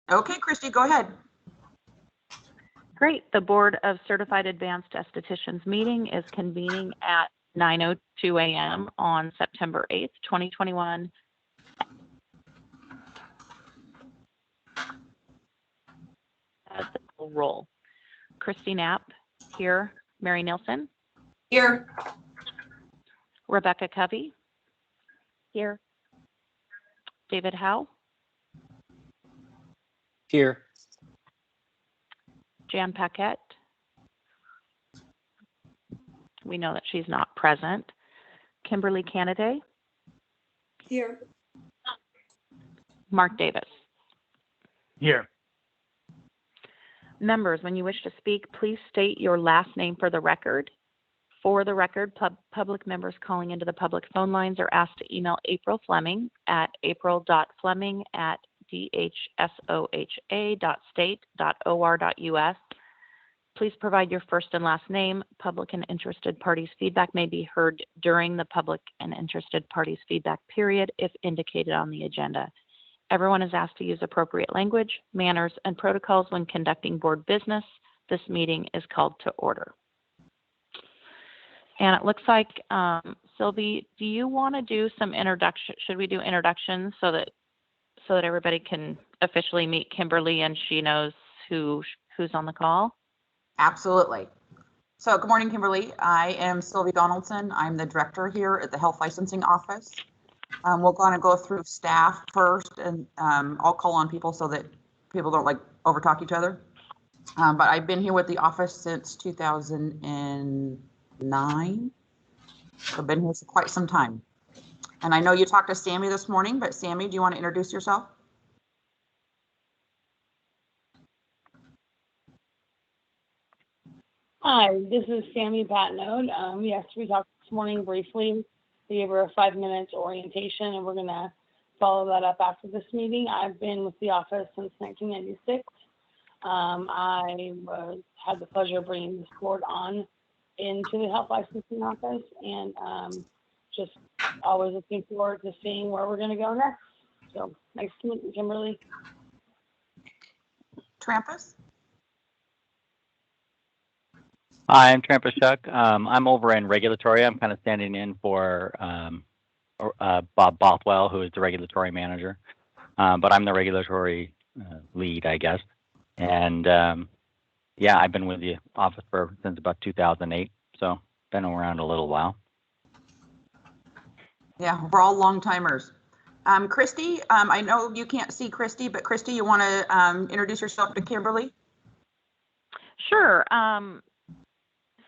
Okay, Christy, go ahead. Great. The Board of Certified Advanced Estheticians meeting is convening at 9:02 a.m. on September 8th, 2021. Roll. Christy Knapp, here. Mary Nielsen. Here. Rebecca Covey. Here. David Howe. Here. Jan Paquette. We know that she's not present. Kimberly Canaday. Here. Mark Davis. Here. Members, when you wish to speak, please state your last name for the record. For the record, public members calling into the public phone lines are asked to email April Fleming at april.fleming@dhsoha.state.or.us. Please provide your first and last name. Public and interested parties' feedback may be heard during the public and interested parties' feedback period if indicated on the agenda. Everyone is asked to use appropriate language, manners, and protocols when conducting board business. This meeting is called to order. And it looks like, Sylvie, do you want to do some introduction? Should we do introductions so that everybody can officially meet Kimberly and she knows who's on the call? Absolutely. So good morning, Kimberly. I am Sylvie Donaldson. I'm the director here at the Health Licensing Office. We're going to go through staff first, and I'll call on people so that people don't like overtalk each other. But I've been here with the office since 2009. So I've been here for quite some time. And I know you talked to Sammy this morning, but Sammy, do you want to introduce yourself? Hi, this is Sammy Patnode. Yes, we talked this morning briefly. We gave her a 5 minutes orientation, and we're going to follow that up after this meeting. I've been with the office since 1996. I had the pleasure of bringing this board on into the Health Licensing Office, and just always looking forward to seeing where we're going to go next. So nice to meet you, Kimberly. Trampus? Hi, I'm Chairperson Chuck. I'm over in regulatory. I'm kind of standing in for Bob Bothwell, who is the regulatory manager. But I'm the regulatory lead, I guess. And yeah, I've been with the office since about 2008. So been around a little while. Yeah, we're all long timers. Christy, I know you can't see Christy, but Christy, you want to introduce yourself to Kimberly? Sure.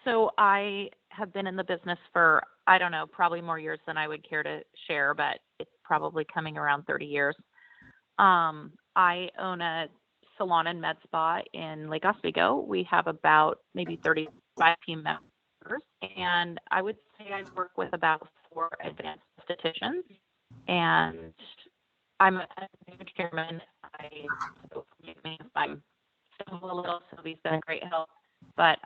So I have been in the business for, I don't know, probably more years than I would care to share, but it's probably coming around 30 years. I own a salon and med spa in Lake Oswego. We have about maybe 35 team members, and I would say I work with about 4 advanced estheticians, and I'm a new chairman. So forgive me if I'm still a little, Sylvie's been a great help, but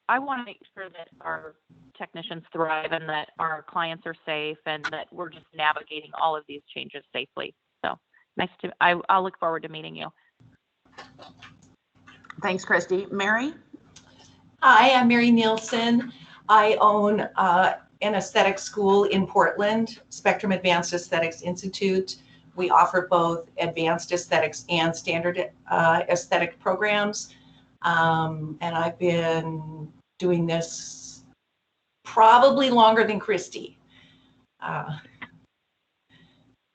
I want to make sure that our technicians thrive and that our clients are safe and that we're just navigating all of these changes safely. So I'll look forward to meeting you. Thanks, Christy. Mary? Hi, I'm Mary Nielsen. I own an aesthetic school in Portland, Spectrum Advanced Aesthetics Institute. We offer both advanced aesthetics and standard aesthetic programs. And I've been doing this probably longer than Christy.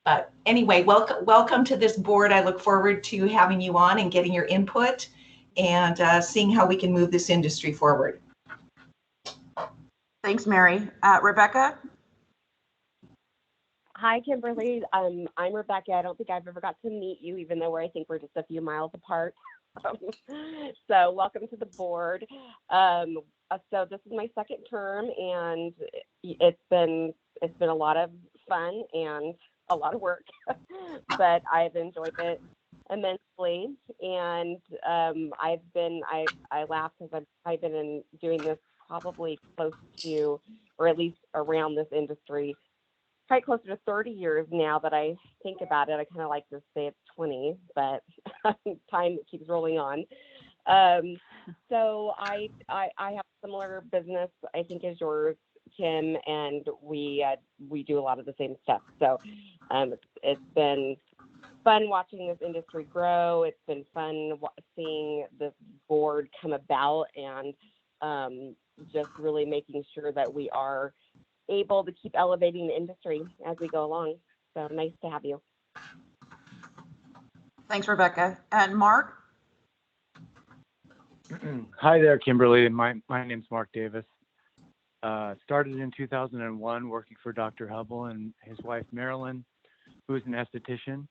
But anyway, welcome to this board. I look forward to having you on and getting your input and seeing how we can move this industry forward. Thanks, Mary. Rebecca? Hi, Kimberly. I'm Rebecca. I don't think I've ever got to meet you, even though I think we're just a few miles apart. So welcome to the board. So this is my second term, and it's been a lot of fun and a lot of work, but I've enjoyed it immensely. And I laugh because I've been doing this probably close to, or at least around this industry probably closer to 30 years now that I think about it. I kind of like to say it's 20, but time keeps rolling on. So I have a similar business, I think, as yours, Kim, and we do a lot of the same stuff. So it's been fun watching this industry grow. It's been fun seeing this board come about, and just really making sure that we are able to keep elevating the industry as we go along. So nice to have you. Thanks, Rebecca. And Mark? Hi there, Kimberly. My name's Mark Davis. Started in 2001 working for Dr. Hubble and his wife, Marilyn, who is an esthetician.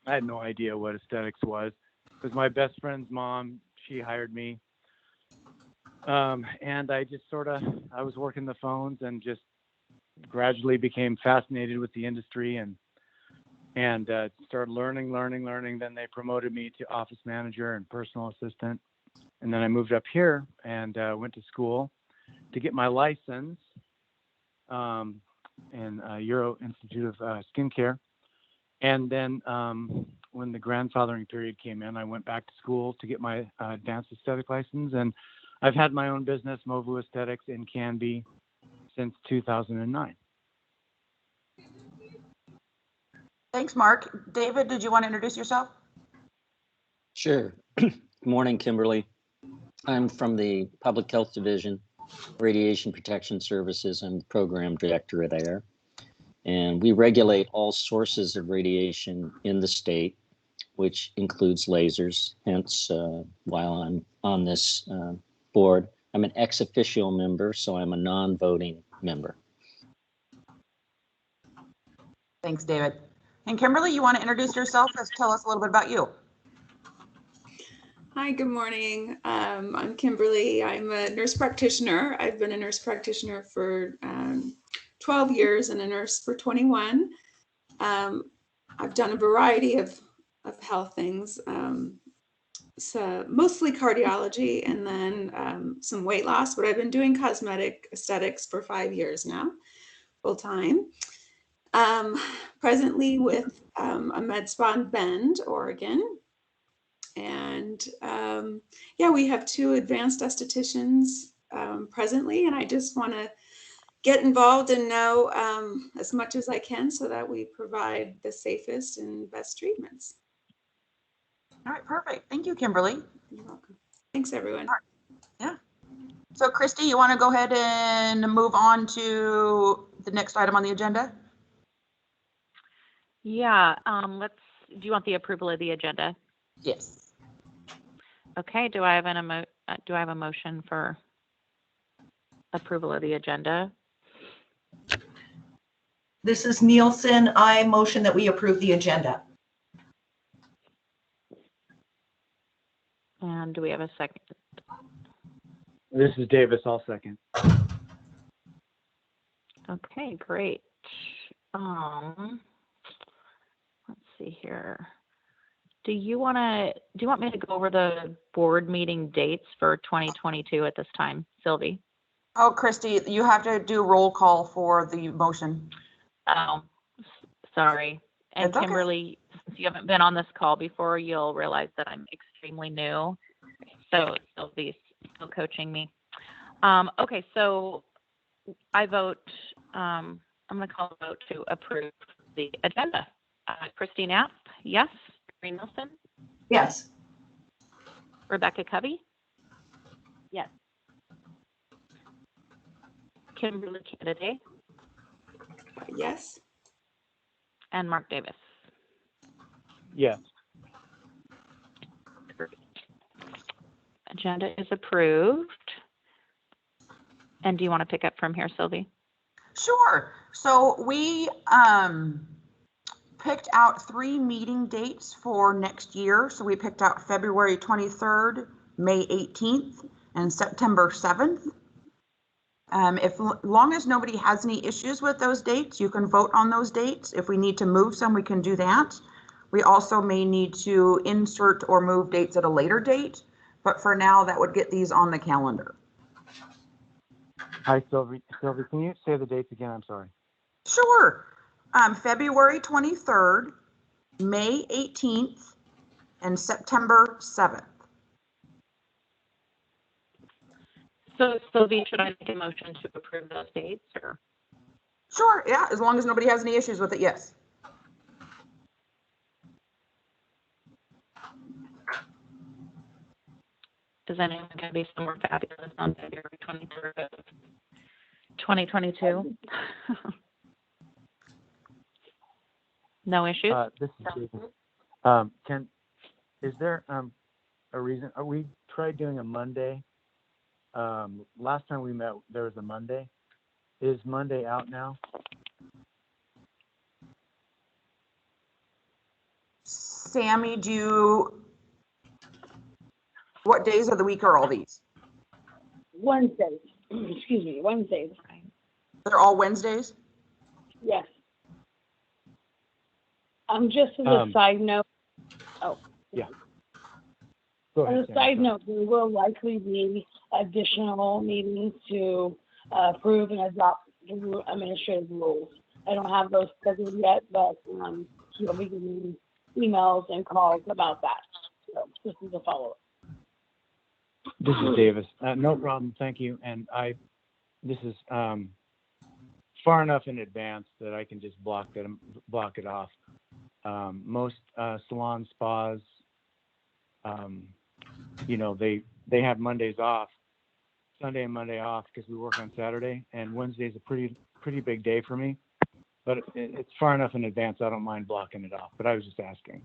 I had no idea what aesthetics was. It was my best friend's mom. She hired me. And I just I was working the phones and just gradually became fascinated with the industry and started learning. Then they promoted me to office manager and personal assistant. And then I moved up here and went to school to get my license in Euro Institute of Skincare. And then when the grandfathering period came in, I went back to school to get my advanced aesthetic license. And I've had my own business, Movu Aesthetics, in Canby since 2009. Thanks, Mark. David, did you want to introduce yourself? Sure. Good morning, Kimberly. I'm from the Public Health Division, Radiation Protection Services. I'm the program director at AIR. And we regulate all sources of radiation in the state, which includes lasers. Hence, while I'm on this board, I'm an ex officio member, so I'm a non-voting member. Thanks, David. And Kimberly, you want to introduce yourself? Tell us a little bit about you. Hi, good morning. I'm Kimberly. I'm a nurse practitioner. I've been a nurse practitioner for 12 years and a nurse for 21. I've done a variety of health things, so mostly cardiology and then some weight loss, but I've been doing cosmetic aesthetics for 5 years now, full time. Presently with a med spa in Bend, Oregon. And yeah, we have 2 advanced estheticians presently, and I just want to get involved and know as much as I can so that we provide the safest and best treatments. All right, perfect. Thank you, Kimberly. You're welcome. Thanks, everyone. All right. Yeah. So, Christy, you want to go ahead and move on to the next item on the agenda? Yeah. Do you want the approval of the agenda? Yes. Okay. Do I have a motion for approval of the agenda? This is Nielsen. I motion that we approve the agenda. And do we have a second? This is Davis. I'll second. Okay, great. Let's see here. Do you want me to go over the board meeting dates for 2022 at this time, Sylvie? Oh, Christy, you have to do roll call for the motion. Oh, sorry. And It's okay. Kimberly, since you haven't been on this call before, you'll realize that I'm extremely new. So Sylvie's still coaching me. Okay, so I vote, I'm going to call a vote to approve the agenda. Christy Knapp, yes. Marie Nielsen? Yes. Rebecca Covey? Yes. Kimberly Canaday? Yes. And Mark Davis? Yes. Agenda is approved. And do you want to pick up from here, Sylvie? Sure. So we picked out 3 meeting dates for next year. So we picked out February 23rd, May 18th, and September 7th. If long as nobody has any issues with those dates, you can vote on those dates. If we need to move some, we can do that. We also may need to insert or move dates at a later date, but for now, that would get these on the calendar. Hi, Sylvie. Sylvie, can you say the dates again? I'm sorry. Sure. February 23rd, May 18th, and September 7th. So Sylvie, should I make a motion to approve those dates or? Sure, yeah, as long as nobody has any issues with it, yes. Is anyone going to be somewhere fabulous on February 23rd of 2022? No issues? This is Jason. Is there a reason? We tried doing a Monday. Last time we met, there was a Monday. Is Monday out now? Sammy, what days of the week are all these? Wednesdays. Excuse me, Wednesdays. They're all Wednesdays? Yes. Just as a side note. Oh. Yeah. Go ahead, As a side note, there will likely be additional meetings to approve and adopt the administrative rules. I don't have those scheduled yet, but you'll be getting emails and calls about that. So this is a follow-up. This is Davis. No problem. Thank you. And this is far enough in advance that I can just block it off. Most salon spas, they have Mondays off, Sunday and Monday off because we work on Saturday, and Wednesday's a pretty big day for me. But it's far enough in advance. I don't mind blocking it off. But I was just asking.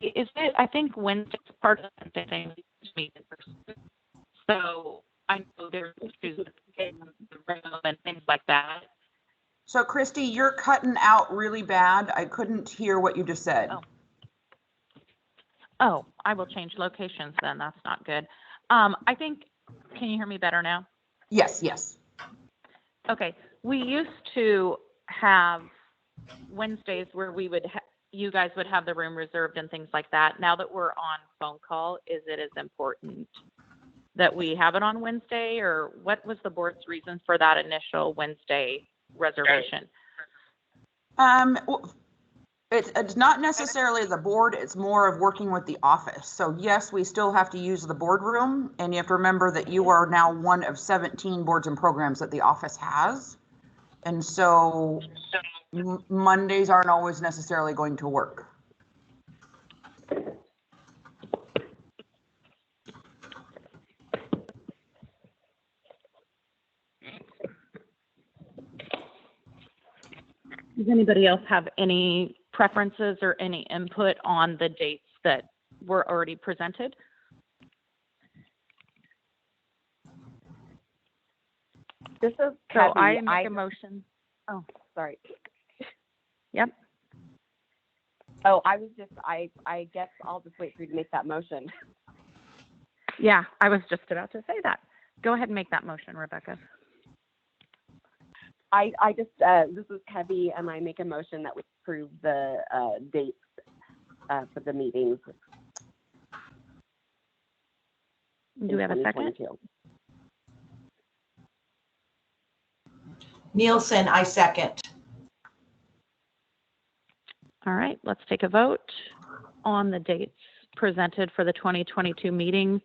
Is it? I think Wednesday's part of the thing. So I know there's issues with getting the room and things like that. So Christy, you're cutting out really bad. I couldn't hear what you just said. Oh, I will change locations then. That's not good. I think, can you hear me better now? Yes, yes. Okay. We used to have Wednesdays where you guys would have the room reserved and things like that. Now that we're on phone call, is it as important that we have it on Wednesday, or what was the board's reason for that initial Wednesday reservation? It's not necessarily the board, it's more of working with the office. So yes, we still have to use the boardroom, and you have to remember that you are now one of 17 boards and programs that the office has. And so Mondays aren't always necessarily going to work. Does anybody else have any preferences or any input on the dates that were already presented? This is So I make a motion. Oh, sorry. Yep. Oh, I guess I'll just wait for you to make that motion. Yeah, I was just about to say that. Go ahead and make that motion, Rebecca. I just, this is Kevy, and I make a motion that we approve the dates for the meetings. Do we have a second? Nielsen, I second. All right, let's take a vote on the dates presented for the 2022 meeting.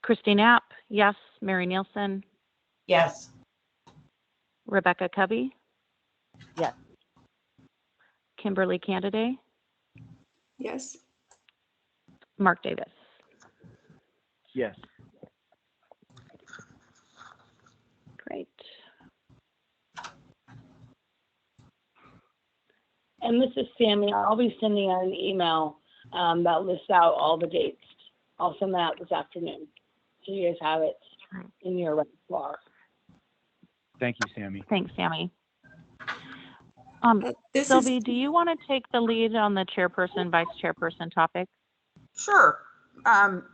Christy Knapp, yes. Mary Nielsen? Yes. Rebecca Covey? Yes. Kimberly Canaday? Yes. Mark Davis? Yes. Great. And this is Sammy. I'll be sending out an email that lists out all the dates. I'll send that out this afternoon, so you guys have it in your repertoire. Thank you, Sammy. Thanks, Sammy. This Sylvie, is, do you want to take the lead on the chairperson, vice chairperson topic? Sure.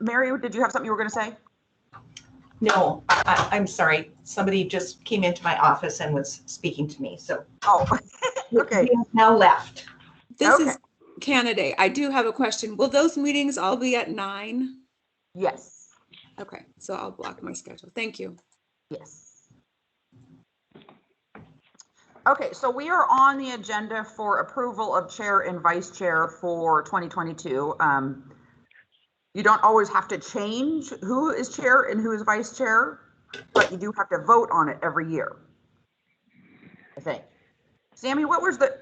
Mary, did you have something you were going to say? No, I'm sorry. Somebody just came into my office and was speaking to me. So, Oh, okay. we have now left. this Okay. is Canaday. I do have a question. Will those meetings all be at 9? Yes. Okay, so I'll block my schedule. Thank you. Yes. Okay, so we are on the agenda for approval of chair and vice chair for 2022. You don't always have to change who is chair and who is vice chair, but you do have to vote on it every year, I think. Sammy, what was the,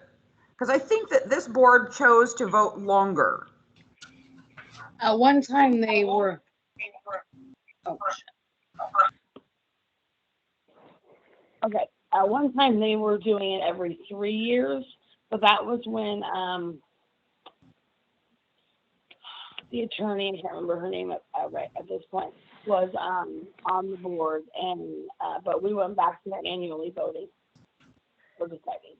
because I think that this board chose to vote longer. At one time they were, oh, okay. At one time they were doing it every 3 years, but that was when the attorney, I can't remember her name right at this point, was on the board, and but we went back to that annually voting for deciding.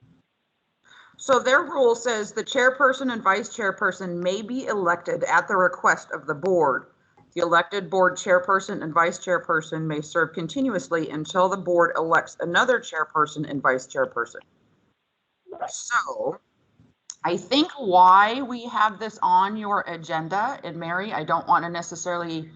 So their rule says the chairperson and vice chairperson may be elected at the request of the board. The elected board chairperson and vice chairperson may serve continuously until the board elects another chairperson and vice chairperson. So I think why we have this on your agenda, and Mary, I don't want to necessarily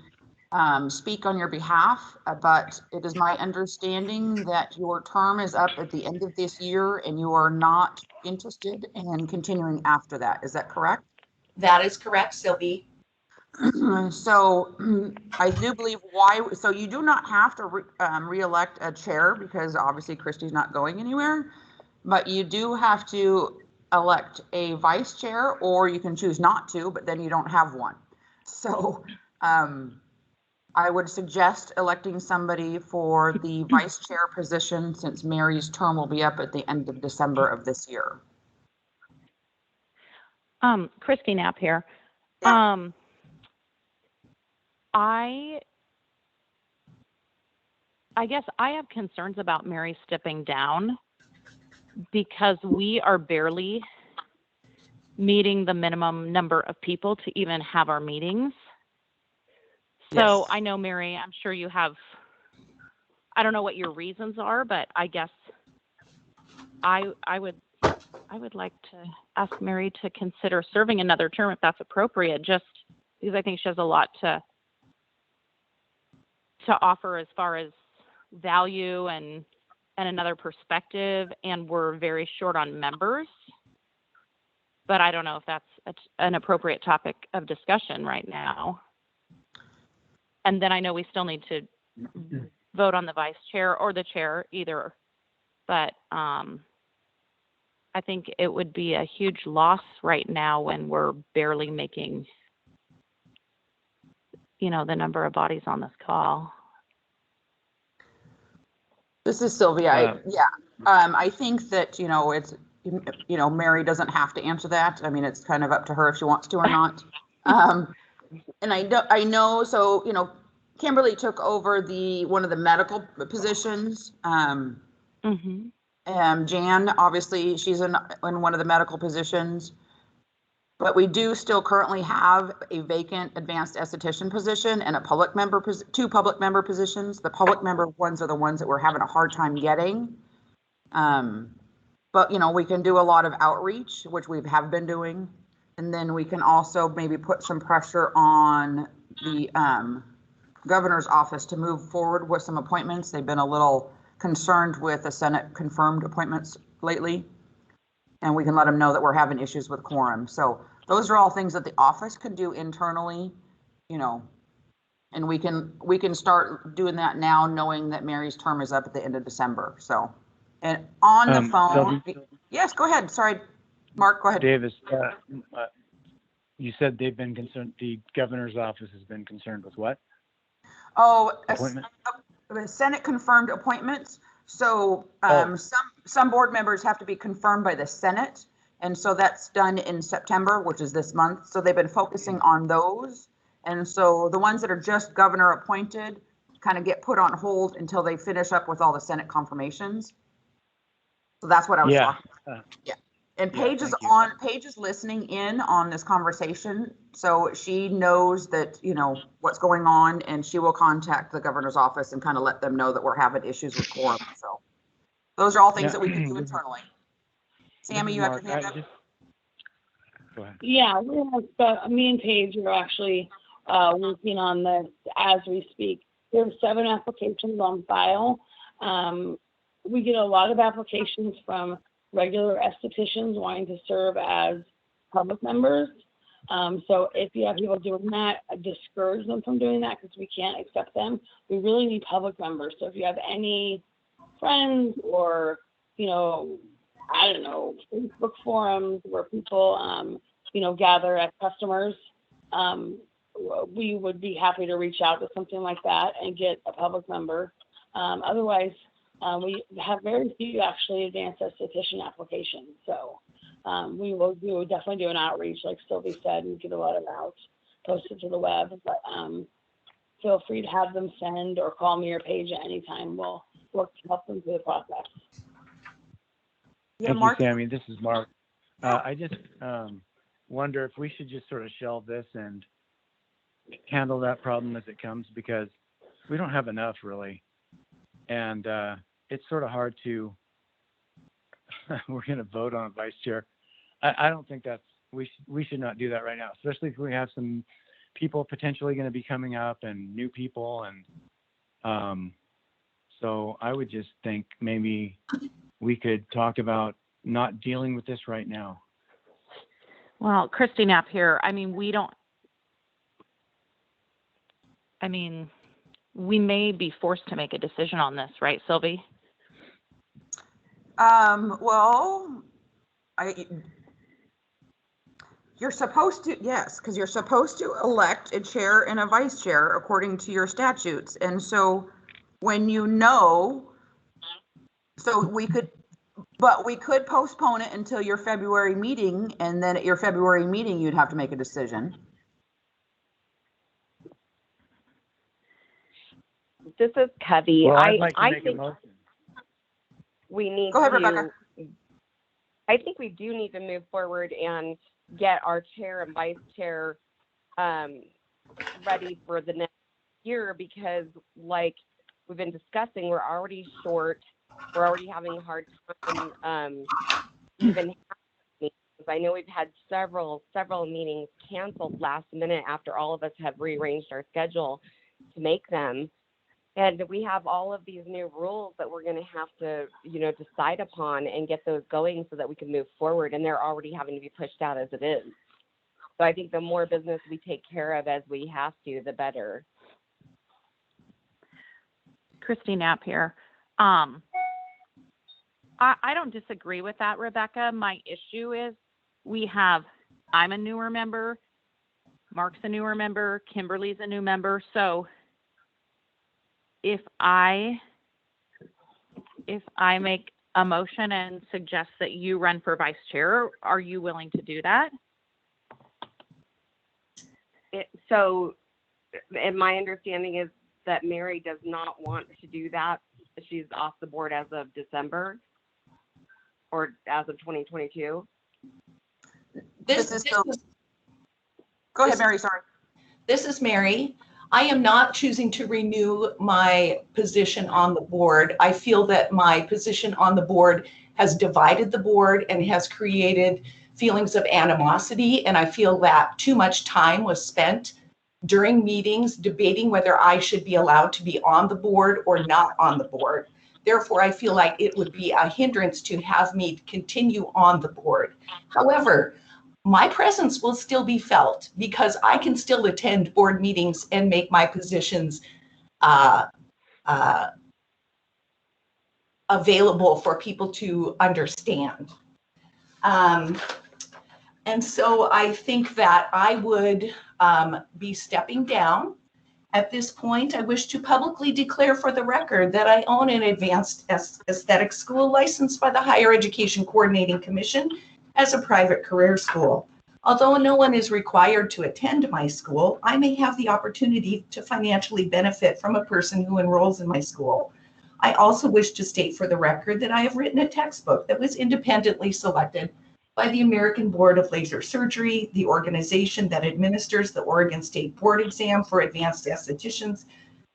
speak on your behalf, but it is my understanding that your term is up at the end of this year and you are not interested in continuing after that. Is that correct? That is correct, Sylvie. So I do believe so you do not have to re-elect a chair because obviously Christy's not going anywhere, but you do have to elect a vice chair, or you can choose not to, but then you don't have one. So I would suggest electing somebody for the vice chair position since Mary's term will be up at the end of December of this year. Christy Knapp here. Yeah. I guess I have concerns about Mary stepping down because we are barely meeting the minimum number of people to even have our meetings. So Yes. I know, Mary, I'm sure you have, I don't know what your reasons are, but I guess I would like to ask Mary to consider serving another term if that's appropriate, just because I think she has a lot to offer as far as value and another perspective, and we're very short on members. But I don't know if that's an appropriate topic of discussion right now. And then I know we still need to vote on the vice chair or the chair, either. But I think it would be a huge loss right now when we're barely making, the number of bodies on this call. This is Sylvia. I think that, it's, Mary doesn't have to answer that. I mean, it's kind of up to her if she wants to or not. And I know, so, Kimberly took over one of the medical positions. Jan, obviously, she's in one of the medical positions. But we do still currently have a vacant advanced esthetician position and two public member positions. The public member ones are the ones that we're having a hard time getting. But, we can do a lot of outreach, which we have been doing. And then we can also maybe put some pressure on the governor's office to move forward with some appointments. They've been a little concerned with the Senate confirmed appointments lately. And we can let them know that we're having issues with quorum. So those are all things that the office can do internally, and we can start doing that now, knowing that Mary's term is up at the end of December. So, and on the phone, yes, go ahead. Sorry, Mark, go ahead. Davis, you said they've been concerned, the governor's office has been concerned with what? Oh, Appointment? Senate confirmed appointments. So some board members have to be confirmed by the Senate. And so that's done in September, which is this month. So they've been focusing on those. And so the ones that are just governor appointed kind of get put on hold until they finish up with all the Senate confirmations. So that's what I was talking about. Yeah. And Paige is listening in on this conversation. So she knows that, what's going on, and she will contact the governor's office and kind of let them know that we're having issues with quorum. So those are all things that we can do internally. Sammy, you have your hand up? Go ahead. Yeah, me and Paige are actually working on this as we speak. We have 7 applications on file. We get a lot of applications from regular estheticians wanting to serve as public members. So if you have people doing that, discourage them from doing that because we can't accept them. We really need public members. So if you have any friends or, you know, I don't know, Facebook forums where people, you know, gather as customers, we would be happy to reach out to something like that and get a public member. Otherwise, we have very few actually advanced esthetician applications. So we will definitely do an outreach, like Sylvie said, and get a lot of out posted to the web. But feel free to have them send or call me or Paige at any time. We'll work to help them through the process. Thank you, Sammy. This is Mark. I just wonder if we should just sort of shelve this and handle that problem as it comes, because we don't have enough really. And it's sort of hard to, we're going to vote on a vice chair. I don't think that's, we should not do that right now, especially if we have some people potentially going to be coming up and new people. And so I would just think maybe we could talk about not dealing with this right now. Well, Christy Knapp here. I mean, we may be forced to make a decision on this, right, Sylvie? Well, you're supposed to, yes, because you're supposed to elect a chair and a vice chair according to your statutes. And so when you know, so we could postpone it until your February meeting, and then at your February meeting, you'd have to make a decision. This is Covey. Well, I'd like to make think a motion. We need Go ahead, to, Rebecca. I think we do need to move forward and get our chair and vice chair ready for the next year, because like we've been discussing, we're already short. We're already having a hard time even having meetings. I know we've had several meetings canceled last minute after all of us have rearranged our schedule to make them. And we have all of these new rules that we're going to have to, you know, decide upon and get those going so that we can move forward. And they're already having to be pushed out as it is. So I think the more business we take care of as we have to, the better. Christy Knapp here. I don't disagree with that, Rebecca. My issue is I'm a newer member, Mark's a newer member, Kimberly's a new member. So if I make a motion and suggest that you run for vice chair, are you willing to do that? And my understanding is that Mary does not want to do that. She's off the board as of December or as of 2022. Go ahead, Mary, sorry. This is Mary. I am not choosing to renew my position on the board. I feel that my position on the board has divided the board and has created feelings of animosity. And I feel that too much time was spent during meetings debating whether I should be allowed to be on the board or not on the board. Therefore, I feel like it would be a hindrance to have me continue on the board. However, my presence will still be felt because I can still attend board meetings and make my positions available for people to understand. And so I think that I would be stepping down. At this point, I wish to publicly declare for the record that I own an advanced aesthetic school licensed by the Higher Education Coordinating Commission as a private career school. Although no one is required to attend my school, I may have the opportunity to financially benefit from a person who enrolls in my school. I also wish to state for the record that I have written a textbook that was independently selected by the American Board of Laser Surgery, the organization that administers the Oregon State Board exam for advanced estheticians,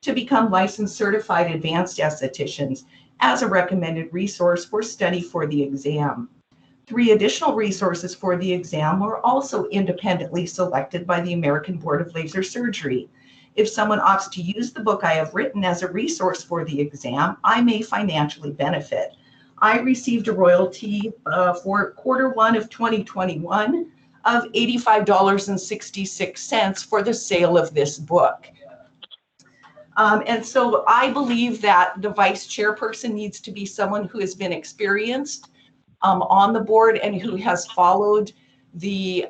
to become licensed certified advanced estheticians as a recommended resource for study for the exam. 3 additional resources for the exam were also independently selected by the American Board of Laser Surgery. If someone opts to use the book I have written as a resource for the exam, I may financially benefit. I received a royalty for Q1 of 2021 of $85.66 for the sale of this book. And so I believe that the vice chairperson needs to be someone who has been experienced on the board and who has followed the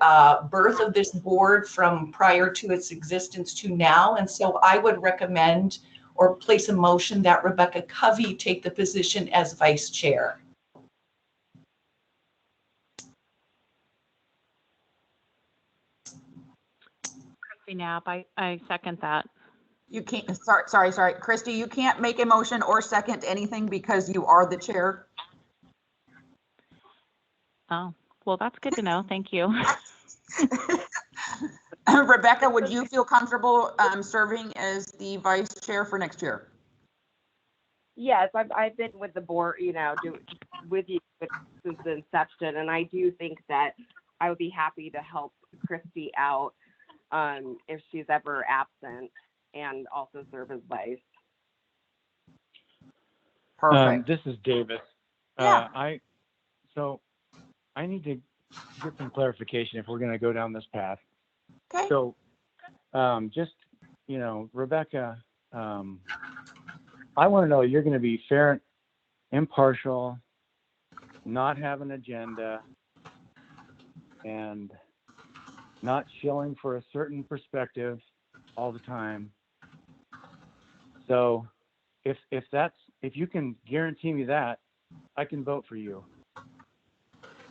birth of this board from prior to its existence to now. And so I would recommend or place a motion that Rebecca Covey take the position as vice chair. Christy Knapp, I second that. You can't, sorry, Christy, you can't make a motion or second anything because you are the chair. Oh, well, that's good to know. Thank you. Rebecca, would you feel comfortable serving as the vice chair for next year? Yes, I've been with the board, with you since the inception, and I do think that I would be happy to help Christy out if she's ever absent, and also serve as vice. Perfect. This is Davis. Yeah. I need to get some clarification if we're going to go down this path. Okay. So, Rebecca, I want to know you're going to be fair, impartial, not have an agenda, and not shilling for a certain perspective all the time. So, if you can guarantee me that, I can vote for you.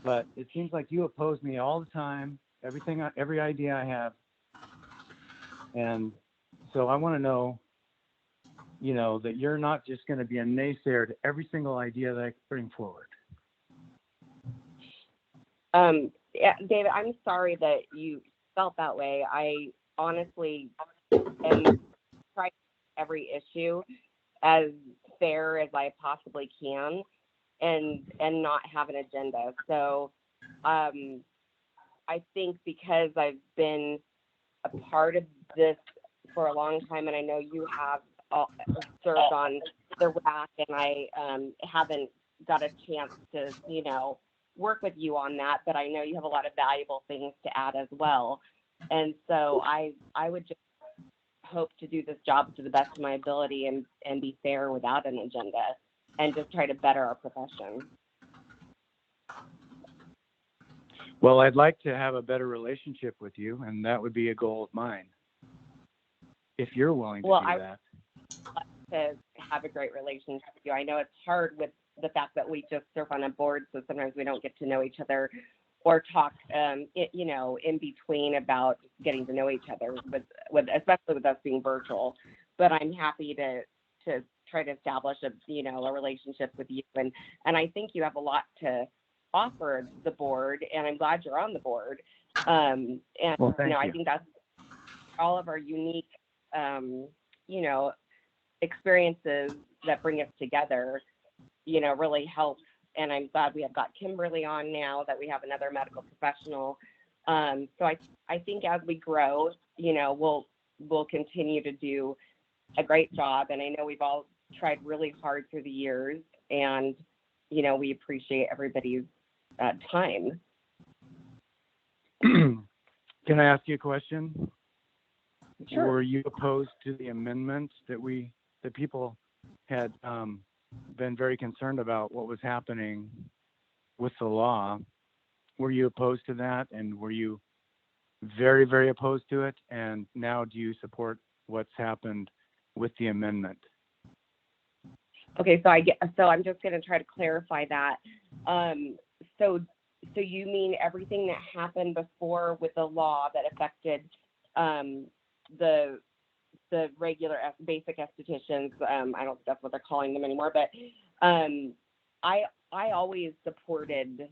But it seems like you oppose me all the time, every idea I have. And so I want to know, that you're not just going to be a naysayer to every single idea that I bring forward. Yeah, David, I'm sorry that you felt that way. I honestly am trying every issue as fair as I possibly can, and not have an agenda. So I think because I've been a part of this for a long time, and I know you have served on the RAC, and I haven't got a chance to, work with you on that, but I know you have a lot of valuable things to add as well. And so I would just hope to do this job to the best of my ability and be fair without an agenda, and just try to better our profession. Well, I'd like to have a better relationship with you, and that would be a goal of mine. If you're willing to do that. To have a great relationship with you. I know it's hard with the fact that we just serve on a board, so sometimes we don't get to know each other or talk, in between about getting to know each other, with especially with us being virtual. But I'm happy to try to establish a relationship with you, and I think you have a lot to offer the board, and I'm glad you're on the board. And well, thank you. I think that's all of our unique, experiences that bring us together, really help. And I'm glad we have got Kimberly on now, that we have another medical professional. So I think as we grow, we'll continue to do a great job. And I know we've all tried really hard through the years, and, we appreciate everybody's time. Can I ask you a question? Sure. Were you opposed to the amendment that people had been very concerned about what was happening with the law? Were you opposed to that, and were you very, very opposed to it? And now do you support what's happened with the amendment? Okay, so I'm just going to try to clarify that. So you mean everything that happened before with the law that affected the regular basic estheticians? I don't think that's what they're calling them anymore, but I always supported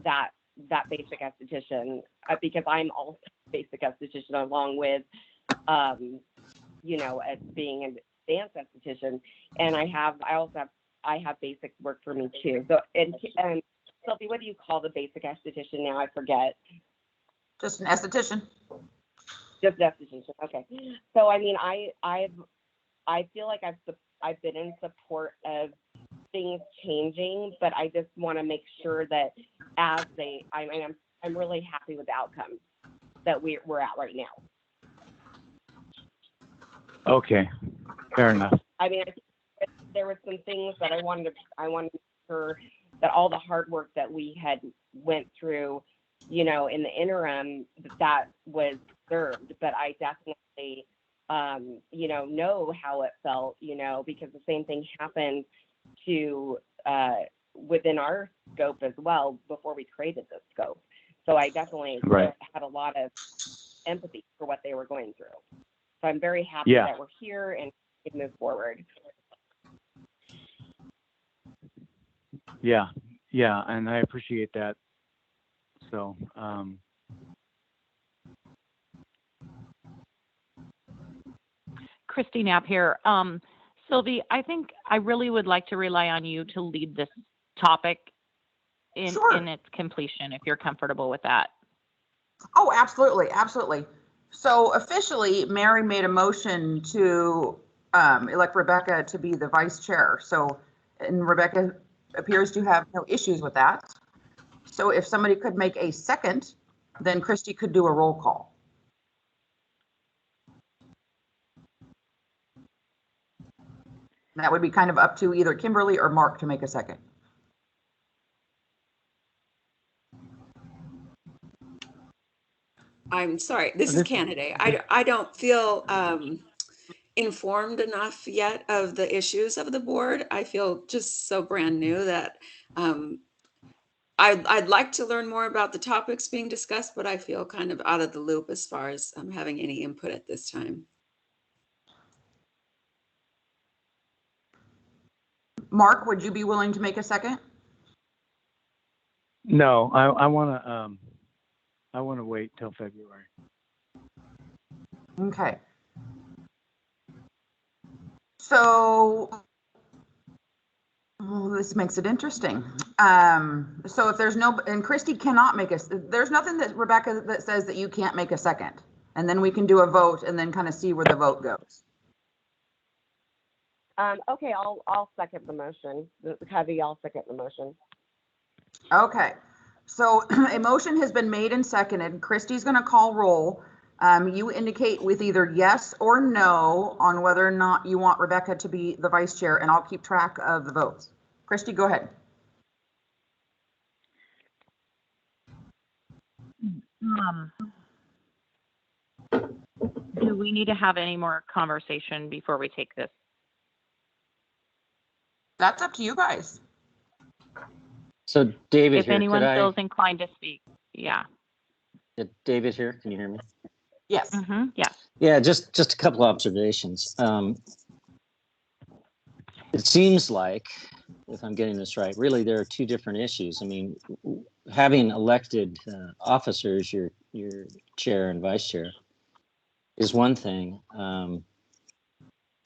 that basic esthetician, because I'm also a basic esthetician, along with as being an advanced esthetician, and I have basic work for me too. So and Sophie, what do you call the basic esthetician now? I forget. Just an esthetician. Just esthetician. Okay. So I mean, I feel like I've been in support of things changing, but I just want to make sure that I'm really happy with the outcome that we're at right now. Okay, fair enough. I mean, I think there were some things that I wanted to make sure that all the hard work that we had went through, in the interim, that was served. But I definitely, know how it felt, because the same thing happened to within our scope as well before we created this scope. So I definitely had a lot of empathy for what they were going through. So I'm very happy that we're here and we can move forward. Yeah, and I appreciate that. So, Christy Knapp here. Sylvie, I think I really would like to rely on you to lead this topic in its completion, if you're comfortable with that. Oh, absolutely, absolutely. So officially, Mary made a motion to elect Rebecca to be the vice chair. So, and Rebecca appears to have no issues with that. So if somebody could make a second, then Christy could do a roll call. That would be kind of up to either Kimberly or Mark to make a second. I'm sorry, this is Canaday. I don't feel informed enough yet of the issues of the board. I feel just so brand new that I'd like to learn more about the topics being discussed, but I feel kind of out of the loop as far as having any input at this time. Mark, would you be willing to make a second? no, I want to wait till February. Okay. So this makes it interesting. So if there's no, and Christy cannot make there's nothing that Rebecca that says that you can't make a second, and then we can do a vote and then kind of see where the vote goes. Okay, I'll second the motion. Heavy, I'll second the motion. Okay, so a motion has been made and seconded. Christy's going to call roll. You indicate with either yes or no on whether or not you want Rebecca to be the vice chair, and I'll keep track of the votes. Christy, go ahead. Do we need to have any more conversation before we take this? That's up to you guys. So David If here, anyone feels inclined to speak, yeah. David here, can you hear me? Yes. Mm-hmm. Yeah. Yeah, just a couple observations. It seems like, if I'm getting this right, really there are two different issues. I mean, having elected officers, your chair and vice chair, is one thing.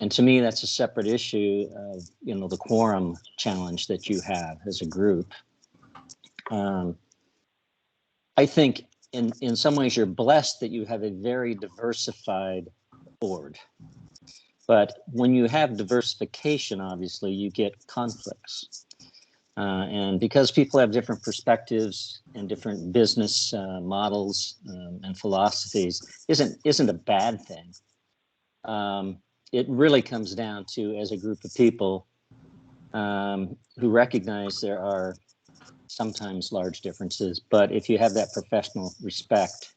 And to me, that's a separate issue of, the quorum challenge that you have as a group. I think in some ways you're blessed that you have a very diversified board. But when you have diversification, obviously, you get conflicts. And because people have different perspectives and different business models and philosophies, isn't a bad thing. It really comes down to, as a group of people who recognize there are sometimes large differences, but if you have that professional respect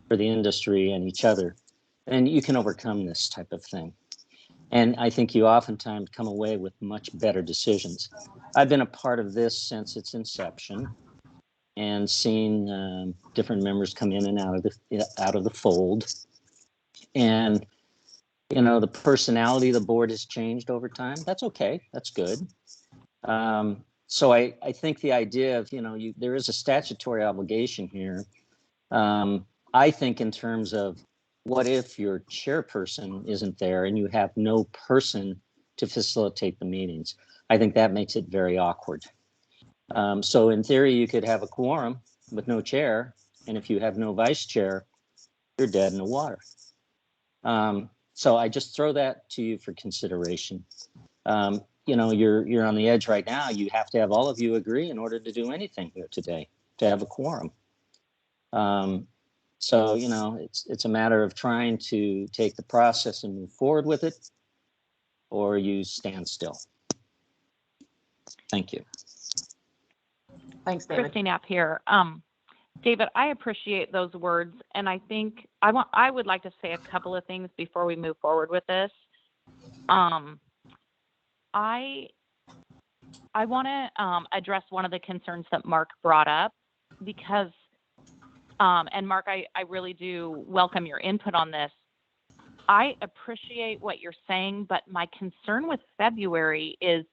for the industry and each other, then you can overcome this type of thing. And I think you oftentimes come away with much better decisions. I've been a part of this since its inception and seen different members come in and out of the fold. And the personality of the board has changed over time. That's okay. That's good. So I think the idea of, there is a statutory obligation here. I think in terms of what if your chairperson isn't there and you have no person to facilitate the meetings? I think that makes it very awkward. So in theory, you could have a quorum with no chair, and if you have no vice chair, you're dead in the water. So I just throw that to you for consideration. You're on the edge right now. You have to have all of you agree in order to do anything here today, to have a quorum. So it's a matter of trying to take the process and move forward with it, or you stand still. Thank you. Thanks, David. Christy Knapp here. David, I appreciate those words, and I think I would like to say a couple of things before we move forward with this. I want to address one of the concerns that Mark brought up, because, and Mark, I really do welcome your input on this. I appreciate what you're saying, but my concern with February is,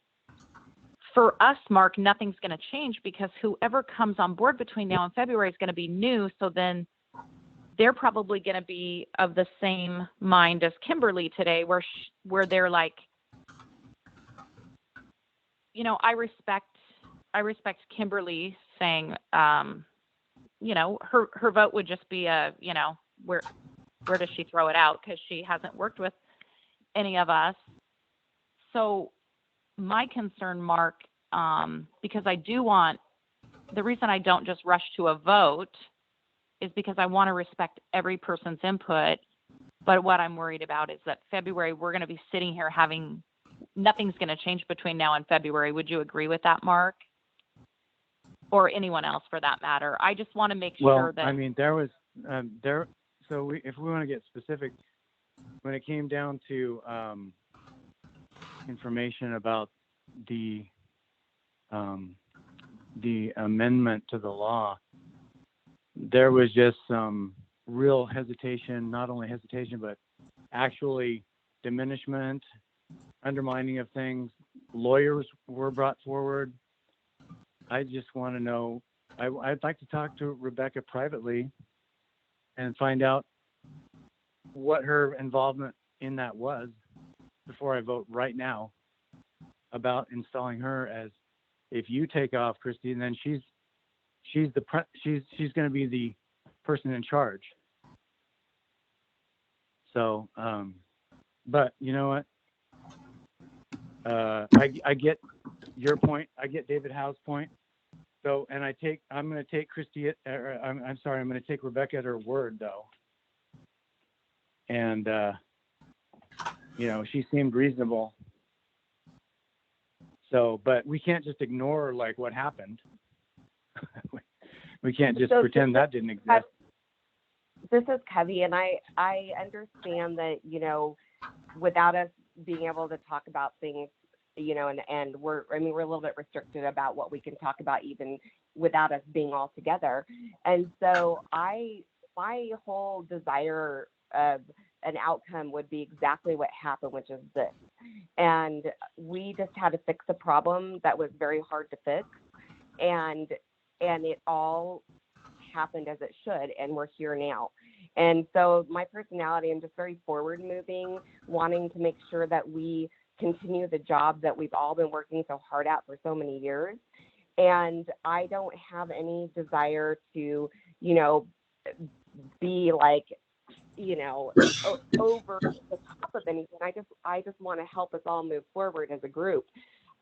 for us, Mark, nothing's going to change, because whoever comes on board between now and February is going to be new. So then they're probably going to be of the same mind as Kimberly today, where they're like, I respect Kimberly saying, her vote would just be where does she throw it out? Because she hasn't worked with any of us. So my concern, Mark, because the reason I don't just rush to a vote is because I want to respect every person's input. But what I'm worried about is that February, we're going to be sitting here nothing's going to change between now and February. Would you agree with that, Mark? Or anyone else for that matter? I just want to make sure that. Well, I mean, there was, so if we want to get specific, when it came down to information about the amendment to the law, there was just some real hesitation, not only hesitation, but actually diminishment, undermining of things. Lawyers were brought forward. I just want to know, I'd like to talk to Rebecca privately and find out what her involvement in that was before I vote right now about installing her as, if you take off, Christy, and then she's going to be the person in charge. So, but you know what? I get your point. I get David Howe's point. So, and I'm going to take Christy, I'm going to take Rebecca at her word though. And, she seemed reasonable. So, but we can't just ignore like what happened. We can't just pretend that didn't exist. This is Covey, and I understand that, without us being able to talk about things, and we're a little bit restricted about what we can talk about even without us being all together. And so my whole desire of an outcome would be exactly what happened, which is this. And we just had to fix a problem that was very hard to fix. And it all happened as it should, and we're here now. And so my personality, I'm just very forward moving, wanting to make sure that we continue the job that we've all been working so hard at for so many years. And I don't have any desire to, be like, over the top of anything. I just want to help us all move forward as a group.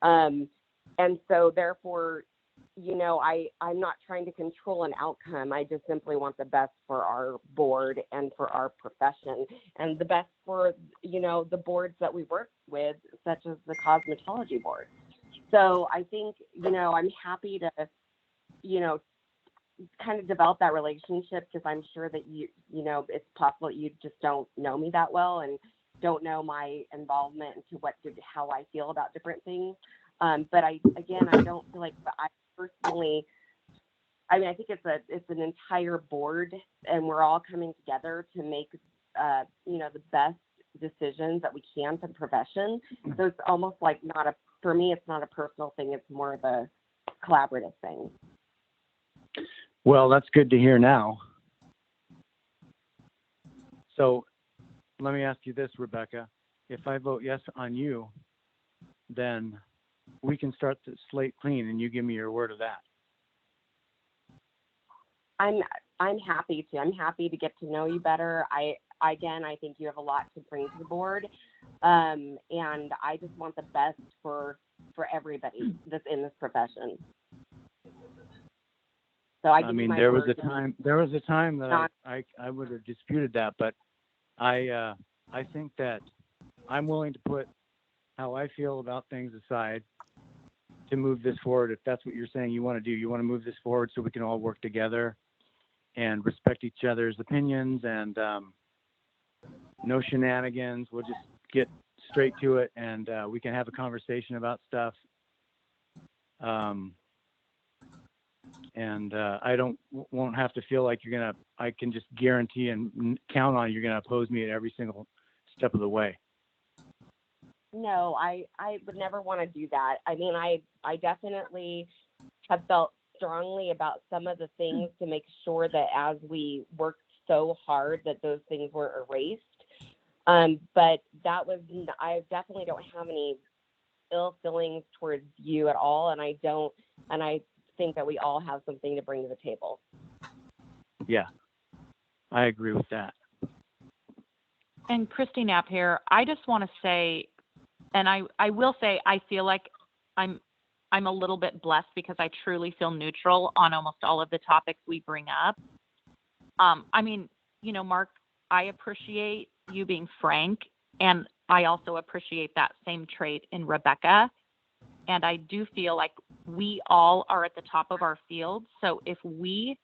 And so therefore, I'm not trying to control an outcome. I just simply want the best for our board and for our profession, and the best for, the boards that we work with, such as the cosmetology board. So I think, I'm happy to, kind of develop that relationship, because I'm sure that it's possible you just don't know me that well and don't know my involvement into how I feel about different things. But I don't feel like I personally, I think it's an entire board, and we're all coming together to make, the best decisions that we can for the profession. So it's almost like for me, it's not a personal thing. It's more of a collaborative thing. Well, that's good to hear now. So let me ask you this, Rebecca. If I vote yes on you, then we can start the slate clean, and you give me your word of that. I'm happy to. I'm happy to get to know you better. I think you have a lot to bring to the board, and I just want the best for everybody that's in this profession. So I mean, there was a time that I would have disputed that, but I think that I'm willing to put how I feel about things aside to move this forward. If that's what you're saying you want to do, you want to move this forward so we can all work together and respect each other's opinions, and no shenanigans. We'll just get straight to it, and we can have a conversation about stuff. And I won't have to feel like I can just guarantee and count on you're gonna oppose me at every single step of the way. No, I would never want to do that. I mean, I definitely have felt strongly about some of the things to make sure that as we worked so hard that those things were erased. But I definitely don't have any ill feelings towards you at all. And I think that we all have something to bring to the table. Yeah, I agree with that. And Christy Knapp here. I just want to say, and I will say, I feel like I'm a little bit blessed because I truly feel neutral on almost all of the topics we bring up. I mean, Mark, I appreciate you being frank, and I also appreciate that same trait in Rebecca. And I do feel like we all are at the top of our field. So if we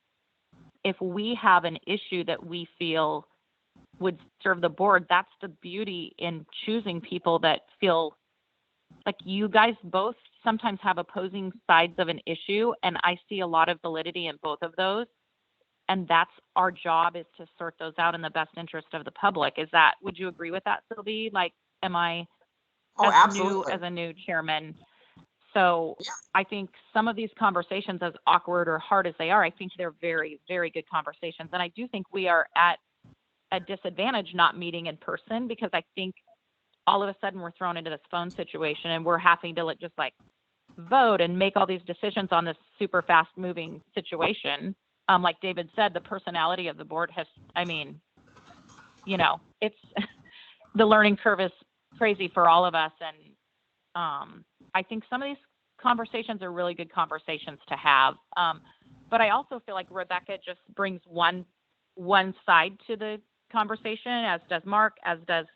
have an issue that we feel would serve the board, that's the beauty in choosing people that feel like you guys both sometimes have opposing sides of an issue. And I see a lot of validity in both of those. And that's our job, is to sort those out in the best interest of the public. Would you agree with that, Sylvie? Like, am I absolutely. as a new chairman? So yeah. I think some of these conversations, as awkward or hard as they are, I think they're very, very good conversations. And I do think we are at a disadvantage not meeting in person, because I think all of a sudden we're thrown into this phone situation and we're having to just vote and make all these decisions on this super fast moving situation. Like David said, the personality of the board has, it's the learning curve is crazy for all of us. And I think some of these conversations are really good conversations to have. But I also feel like Rebecca just brings one side to the conversation, as does Mark, as does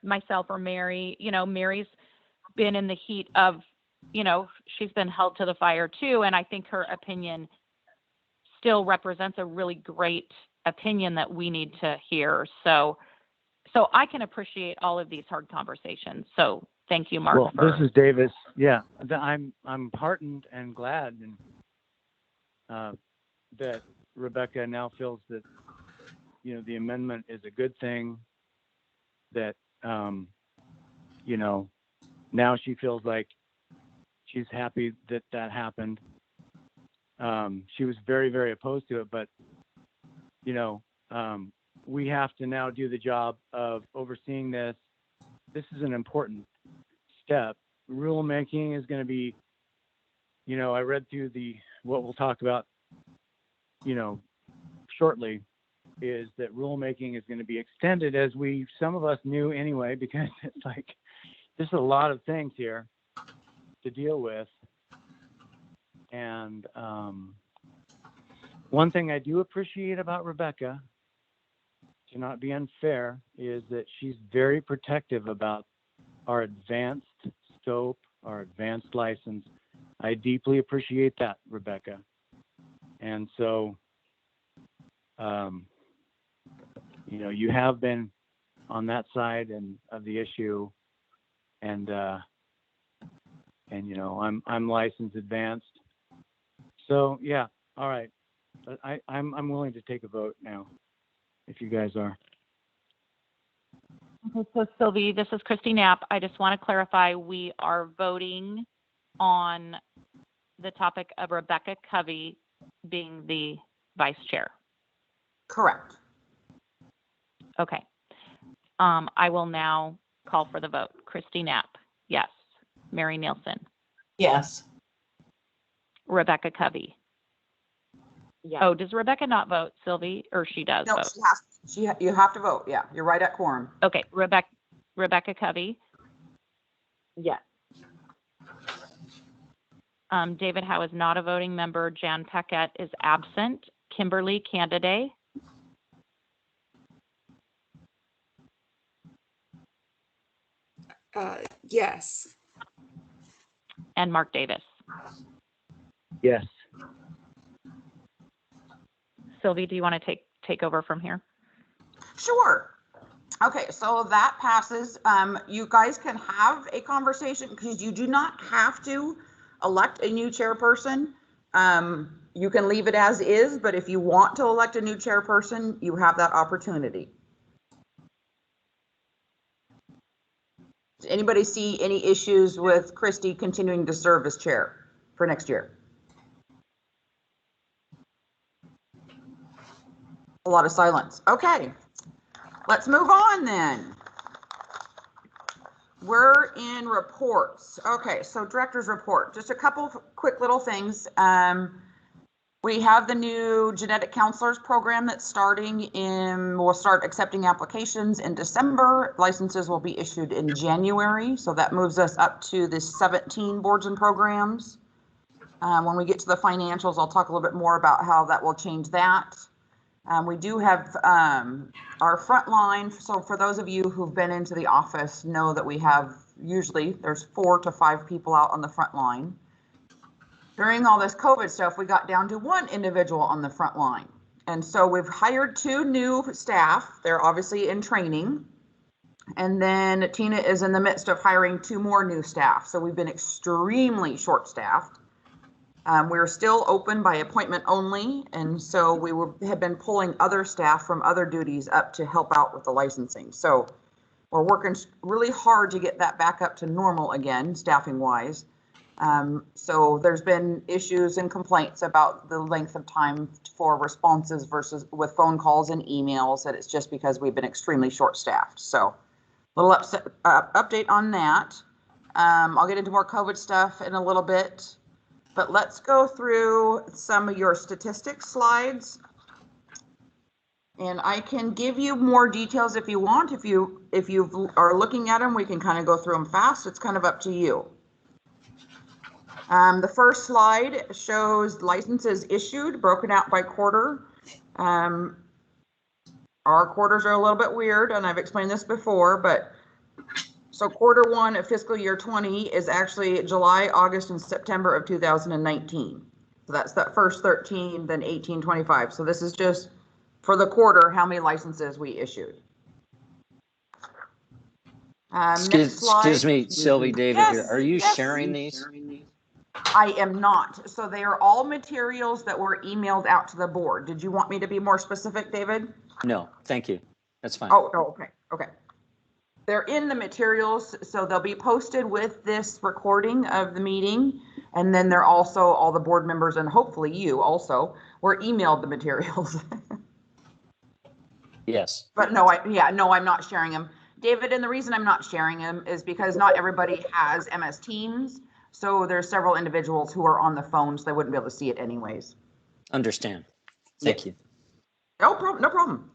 myself or Mary. Mary's been in the heat of, she's been held to the fire too. And I think her opinion still represents a really great opinion that we need to hear. So I can appreciate all of these hard conversations. So thank you, Mark. Well, this is Davis. Yeah, I'm heartened and glad that Rebecca now feels that the amendment is a good thing. That now she feels like she's happy that happened. She was very, very opposed to it, but we have to now do the job of overseeing this. This is an important step. Rulemaking is going to be, I read through what we'll talk about, shortly, is that rulemaking is going to be extended, as some of us knew anyway, because it's like, there's a lot of things here to deal with. And one thing I do appreciate about Rebecca, to not be unfair, is that she's very protective about our advanced scope, our advanced license. I deeply appreciate that, Rebecca. And so, you have been on that side of the issue, and I'm licensed advanced. So yeah, all right. I'm willing to take a vote now, if you guys are. Okay, so Sylvie, this is Christy Knapp. I just want to clarify, we are voting on the topic of Rebecca Covey being the vice chair. Correct. Okay. I will now call for the vote. Christy Knapp, yes. Mary Nielsen, Yes. Rebecca Covey. Yes. Oh, does Rebecca not vote, Sylvie, or she does No, vote? you have to vote. Yeah, you're right at quorum. Okay, Rebecca Covey. Yes. David Howe is not a voting member. Jan Paquette is absent. Kimberly Canaday. Yes. And Mark Davis. Yes. Sylvie, do you want to take over from here? Sure. Okay, so that passes. You guys can have a conversation because you do not have to elect a new chairperson. You can leave it as is, but if you want to elect a new chairperson, you have that opportunity. Does anybody see any issues with Christy continuing to serve as chair for next year? A lot of silence. Okay, let's move on then. We're in reports. Okay, so director's report. Just a couple of quick little things. We have the new genetic counselors program that's starting we'll start accepting applications in December. Licenses will be issued in January. So that moves us up to the 17 boards and programs. When we get to the financials, I'll talk a little bit more about how that will change that. We do have our front line. So for those of you who've been into the office, know that we have usually there's 4 to 5 people out on the front line. During all this COVID stuff, we got down to 1 individual on the front line. And so we've hired 2 new staff. They're obviously in training. And then Tina is in the midst of hiring 2 more new staff. So we've been extremely short-staffed. We're still open by appointment only. And so we have been pulling other staff from other duties up to help out with the licensing. So we're working really hard to get that back up to normal again, staffing-wise. So there's been issues and complaints about the length of time for responses versus with phone calls and emails, that it's just because we've been extremely short-staffed. So a little update on that. I'll get into more COVID stuff in a little bit, but let's go through some of your statistics slides. And I can give you more details if you want. If you are looking at them, we can kind of go through them fast. It's kind of up to you. The first slide shows licenses issued, broken out by quarter. Our quarters are a little bit weird, and I've explained this before, but so quarter 1 of fiscal year 20 is actually July, August, and September of 2019. So that's that first 13, then 18, 25. So this is just for the quarter, how many licenses we issued. Excuse me, Sylvie, David Yes, here. Are you yes. sharing these? I am not. So they are all materials that were emailed out to the board. Did you want me to be more specific, David? No, thank you. That's fine. Oh, okay. Okay. They're in the materials, so they'll be posted with this recording of the meeting. And then they're also, all the board members and hopefully you also were emailed the materials. Yes. But no, I'm not sharing them. David, and the reason I'm not sharing them is because not everybody has MS Teams. So there's several individuals who are on the phone, so they wouldn't be able to see it anyways. Understand. Thank you. No problem. No problem.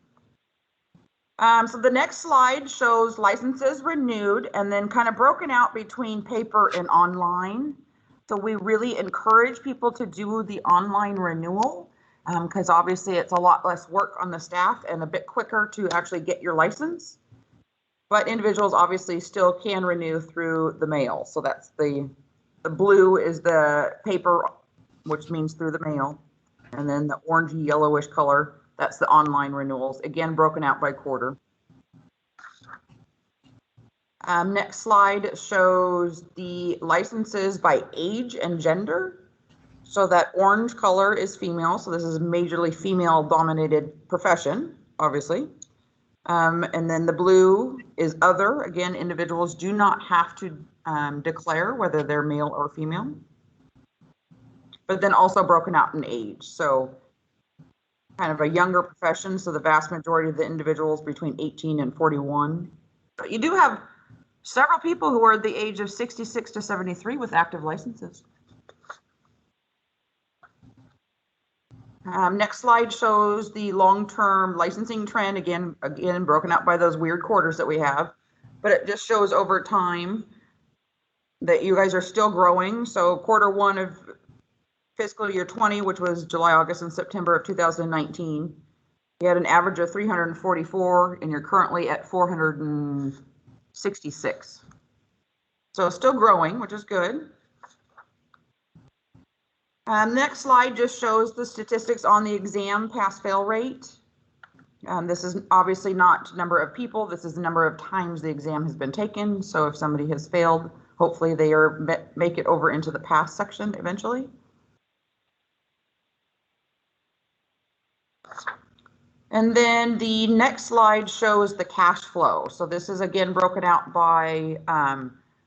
So the next slide shows licenses renewed and then kind of broken out between paper and online. So we really encourage people to do the online renewal because obviously it's a lot less work on the staff and a bit quicker to actually get your license. But individuals obviously still can renew through the mail. So that's the blue is the paper, which means through the mail. And then the orangey yellowish color, that's the online renewals, again, broken out by quarter. Next slide shows the licenses by age and gender. So that orange color is female. So this is a majorly female dominated profession, obviously. And then the blue is other. Again, individuals do not have to declare whether they're male or female. But then also broken out in age. So kind of a younger profession. So the vast majority of the individuals between 18 and 41. But you do have several people who are the age of 66 to 73 with active licenses. Next slide shows the long-term licensing trend, again broken out by those weird quarters that we have, but it just shows over time that you guys are still growing. So Q1 of fiscal year 20, which was July, August, and September of 2019, you had an average of 344, and you're currently at 466. So still growing, which is good. Next slide just shows the statistics on the exam pass-fail rate. This is obviously not number of people. This is the number of times the exam has been taken. So if somebody has failed, hopefully they make it over into the pass section eventually. And then the next slide shows the cash flow. So this is again broken out by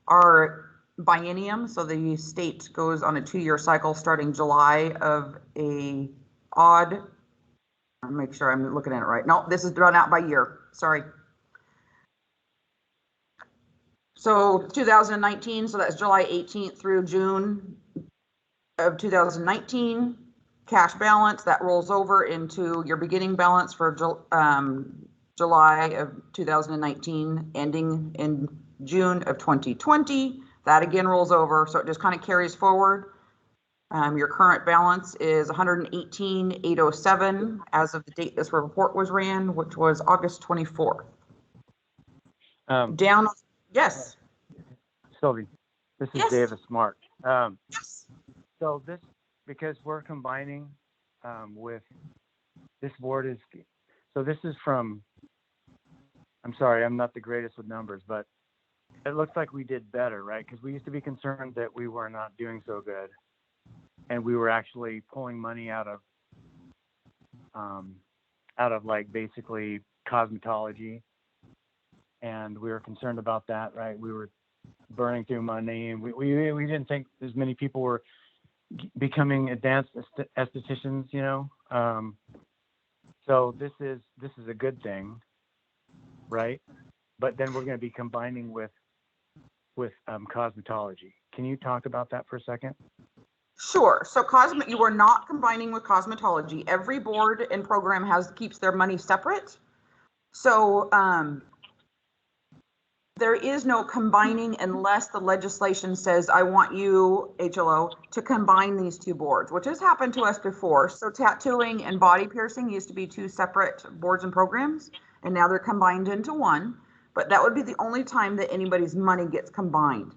our biennium. So the state goes on a 2-year cycle starting July of a odd, I'll make sure I'm looking at it right. No, this is drawn out by year, sorry. So 2019, so that's July 18th through June of 2019. Cash balance that rolls over into your beginning balance for July of 2019, ending in June of 2020. That again rolls over, so it just kind of carries forward. Your current balance is 118,807 as of the date this report was ran, which was August 24th. Down, yes. Sylvie, this is Yes. Davis Smart. Yes. So this, because we're combining with this board is, so this is from, I'm sorry, I'm not the greatest with numbers, but it looks like we did better, right? Because we used to be concerned that we were not doing so good, and we were actually pulling money out of like basically cosmetology, and we were concerned about that, right? We were burning through money, and we didn't think as many people were becoming advanced estheticians, you know. So this is a good thing, right? But then we're going to be combining with cosmetology. Can you talk about that for a second? Sure. So you are not combining with cosmetology. Every board and program keeps their money separate. So there is no combining unless the legislation says, I want you, HLO, to combine these two boards, which has happened to us before. So tattooing and body piercing used to be two separate boards and programs, and now they're combined into one. But that would be the only time that anybody's money gets combined.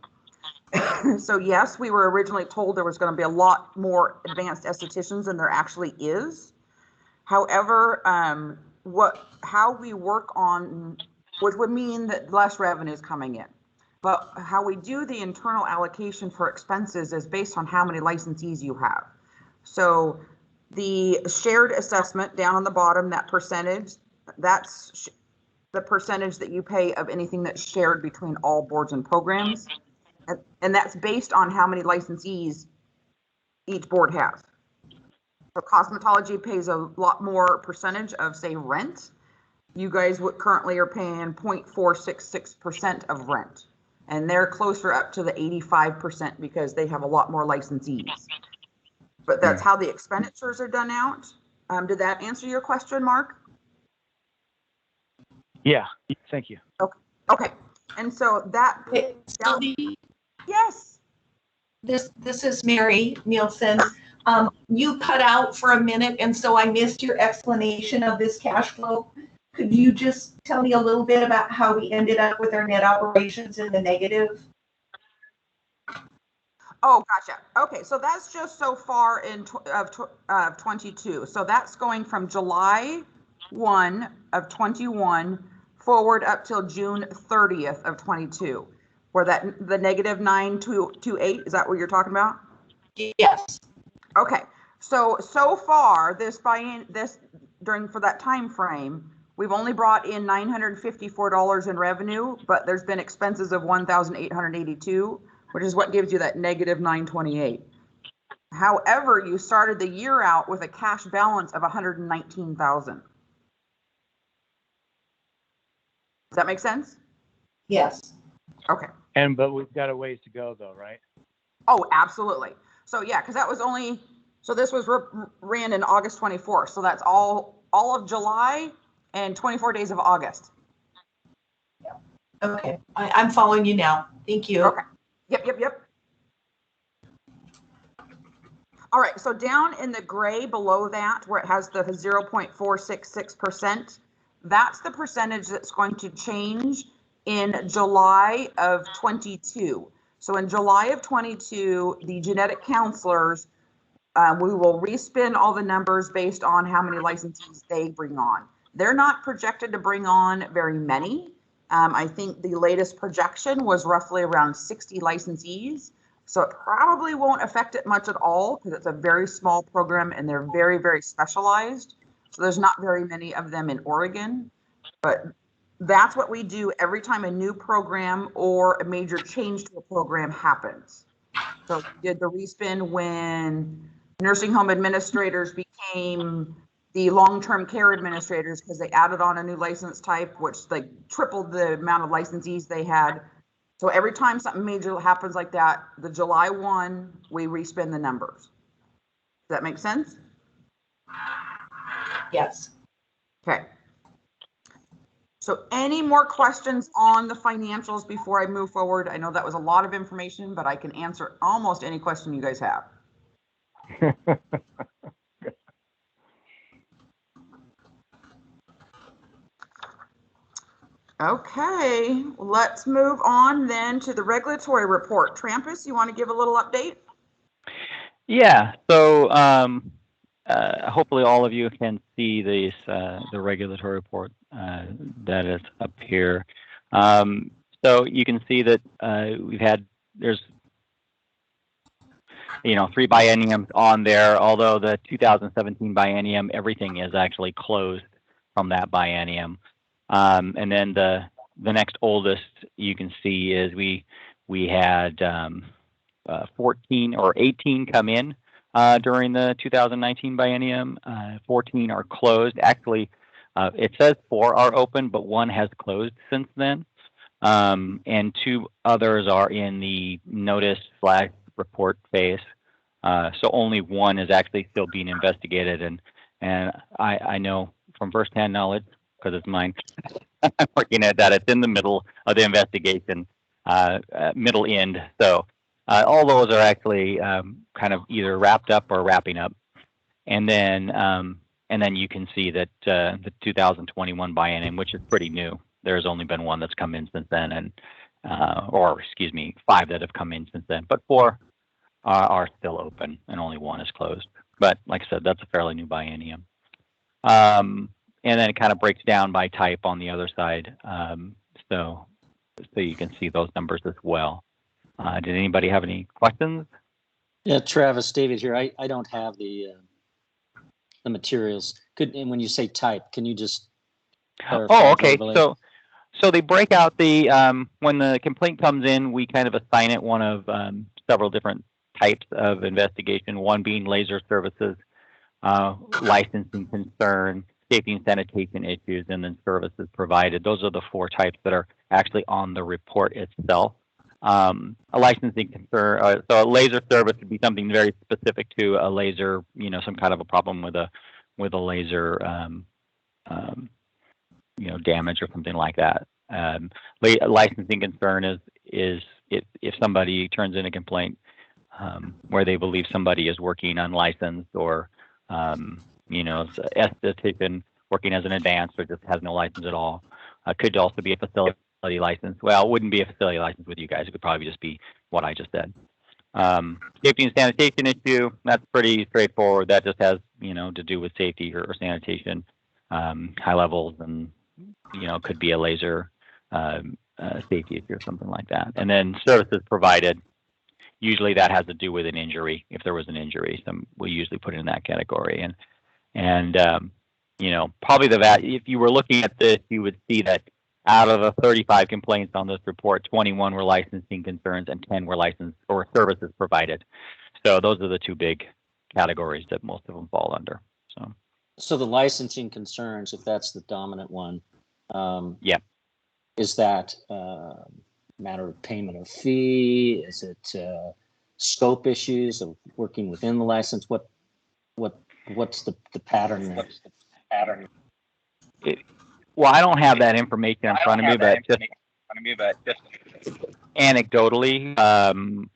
So yes, we were originally told there was going to be a lot more advanced estheticians than there actually is. However, how we work on, which would mean that less revenue is coming in. But how we do the internal allocation for expenses is based on how many licensees you have. So the shared assessment down on the bottom, that percentage, that's the percentage that you pay of anything that's shared between all boards and programs. And that's based on how many licensees each board has. So cosmetology pays a lot more percentage of, say, rent. You guys currently are paying 0.466% of rent, and they're closer up to the 85% because they have a lot more licensees. But that's how the expenditures are done out. Did that answer your question, Mark? Yeah, thank you. Okay. And so that, yes. This is Mary Nielsen. You cut out for a minute, and so I missed your explanation of this cash flow. Could you just tell me a little bit about how we ended up with our net operations in the negative? Oh, gotcha. Okay, so that's just so far in 22. So that's going from July 1 of 21 forward up till June 30th of 22, where the negative 928, is that what you're talking about? Yes. Okay, so far for that time frame, we've only brought in $954 in revenue, but there's been expenses of $1,882, which is what gives you that negative 928. However, you started the year out with a cash balance of $119,000. Does that make sense? Yes. Okay. But we've got a ways to go though, right? Oh, absolutely. So yeah, because that was only, so this was ran in August 24th. So that's all of July and 24 days of August. Okay, I'm following you now. Thank you. Okay. Yep. All right, so down in the gray below that, where it has the 0.466%, that's the percentage that's going to change in July of 22. So in July of 22, the genetic counselors, we will respin all the numbers based on how many licensees they bring on. They're not projected to bring on very many. I think the latest projection was roughly around 60 licensees. So it probably won't affect it much at all because it's a very small program and they're very, very specialized. So there's not very many of them in Oregon, but that's what we do every time a new program or a major change to a program happens. So we did the respin when nursing home administrators became the long-term care administrators because they added on a new license type, which like tripled the amount of licensees they had. So every time something major happens like that, the July 1, we respin the numbers. Does that make sense? Yes. Okay. So any more questions on the financials before I move forward? I know that was a lot of information, but I can answer almost any question you guys have. Okay, let's move on then to the regulatory report. Trampus, you want to give a little update? Yeah, so hopefully all of you can see the regulatory report that is up here. So you can see that there's 3 bienniums on there, although the 2017 biennium, everything is actually closed from that biennium. And then the next oldest you can see is we had 14 or 18 come in during the 2019 biennium. 14 are closed. Actually, it says 4 are open, but 1 has closed since then. And 2 others are in the notice/report phase. So only 1 is actually still being investigated. And I know from firsthand knowledge, because it's mine, I'm working at that. It's in the middle of the investigation, middle end. So all those are actually kind of either wrapped up or wrapping up. And then you can see that the 2021 biennium, which is pretty new, there's only been 1 that's come in since then, and 5 that have come in since then, but 4 are still open and only 1 is closed. But like I said, that's a fairly new biennium. And then it kind of breaks down by type on the other side. So you can see those numbers as well. Did anybody have any questions? Yeah, Travis, David here. I don't have the materials. And when you say type, can you just clarify? Oh, okay. So they break out the when the complaint comes in, we kind of assign it one of several different types of investigation. One being laser services, licensing concern, safety and sanitation issues, and then services provided. Those are the 4 types that are actually on the report itself. A licensing concern, so a laser service would be something very specific to a laser, some kind of a problem with a laser, damage or something like that. Licensing concern is if somebody turns in a complaint where they believe somebody is working unlicensed or esthetician working as an advanced or just has no license at all. Could also be a facility license. Well, it wouldn't be a facility license with you guys. It could probably just be what I just said. Safety and sanitation issue, that's pretty straightforward. That just has, to do with safety or sanitation, high levels, and, could be a laser safety issue or something like that. And then services provided, usually that has to do with an injury. If there was an injury, we usually put it in that category. And probably if you were looking at this, you would see that out of the 35 complaints on this report, 21 were licensing concerns and 10 were licensed or services provided. So those are the 2 big categories that most of them fall under. So the licensing concerns, if that's the dominant one, yeah, is that matter of payment of fee? Is it scope issues of working within the license? What's the pattern there? Well, I don't have that information in front of me, but just anecdotally,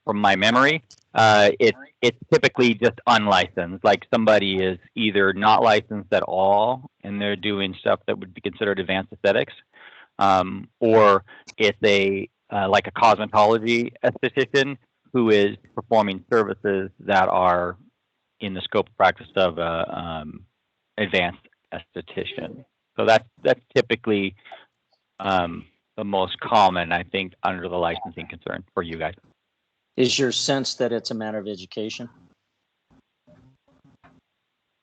from my memory, it's typically just unlicensed. Like somebody is either not licensed at all and they're doing stuff that would be considered advanced aesthetics, or it's like a cosmetology esthetician who is performing services that are in the scope of practice of advanced esthetician. So that's typically the most common, I think, under the licensing concern for you guys. Is your sense that it's a matter of education?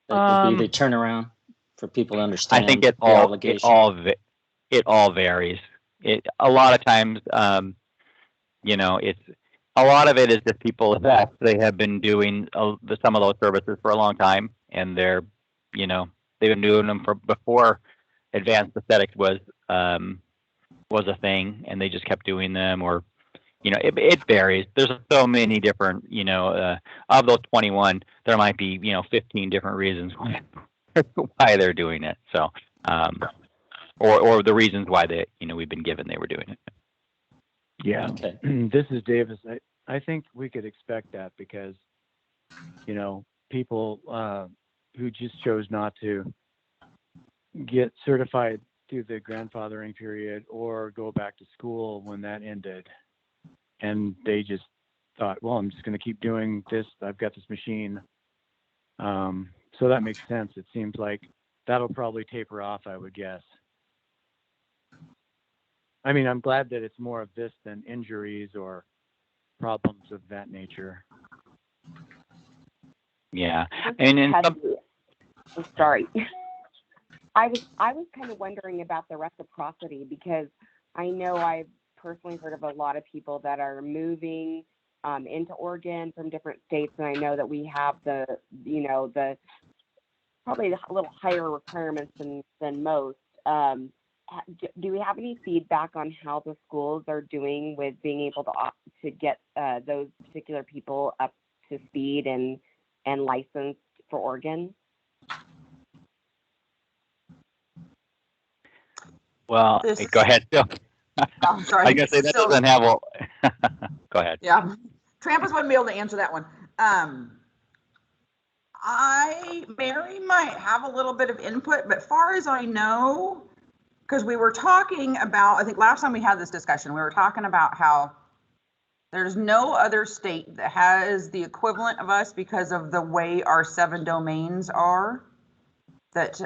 That would be the turnaround for people to understand. I think it all varies. A lot of times, it's a lot of it is just people that they have been doing some of those services for a long time, and they've been doing them for before advanced aesthetics was a thing, and they just kept doing them, or it varies. There's so many different, of those 21, there might be 15 different reasons why they're doing it. So, or the reasons why we've been given they were doing it. Yeah. Okay. This is Davis. I think we could expect that because, people who just chose not to get certified through the grandfathering period or go back to school when that ended, and they just thought, well, I'm just going to keep doing this. I've got this machine. So that makes sense. It seems like that'll probably taper off, I would guess. I mean, I'm glad that it's more of this than injuries or problems of that nature. Yeah. And sorry. I was kind of wondering about the reciprocity, because I know I've personally heard of a lot of people that are moving into Oregon from different states, and I know that we have the probably a little higher requirements than most. Do we have any feedback on how the schools are doing with being able to get those particular people up to speed and licensed for Oregon? Well, go ahead, Phil. I'm sorry. I guess that doesn't have all. Go ahead. Yeah, Trampus wouldn't be able to answer that one. Mary might have a little bit of input, but far as I know, because we were talking about, I think last time we had this discussion, we were talking about how there's no other state that has the equivalent of us because of the way our 7 domains are, that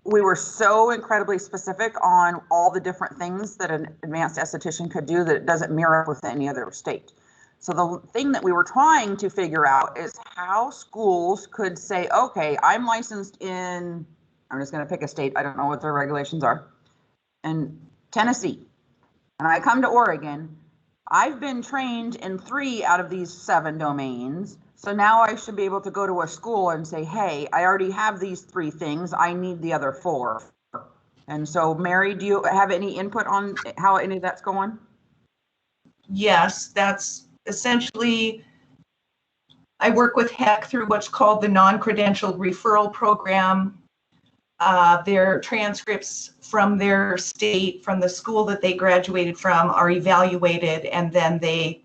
we were so incredibly specific on all the different things that an advanced esthetician could do that it doesn't mirror up with any other state. So the thing that we were trying to figure out is how schools could say, okay, I'm licensed in, I'm just going to pick a state, I don't know what their regulations are, in Tennessee, and I come to Oregon. I've been trained in 3 out of these 7 domains. So now I should be able to go to a school and say, hey, I already have these 3 things. I need the other 4. And so, Mary, do you have any input on how any of that's going? Yes, that's essentially, I work with HEC through what's called the non-credentialed referral program. Their transcripts from their state, from the school that they graduated from, are evaluated, and then they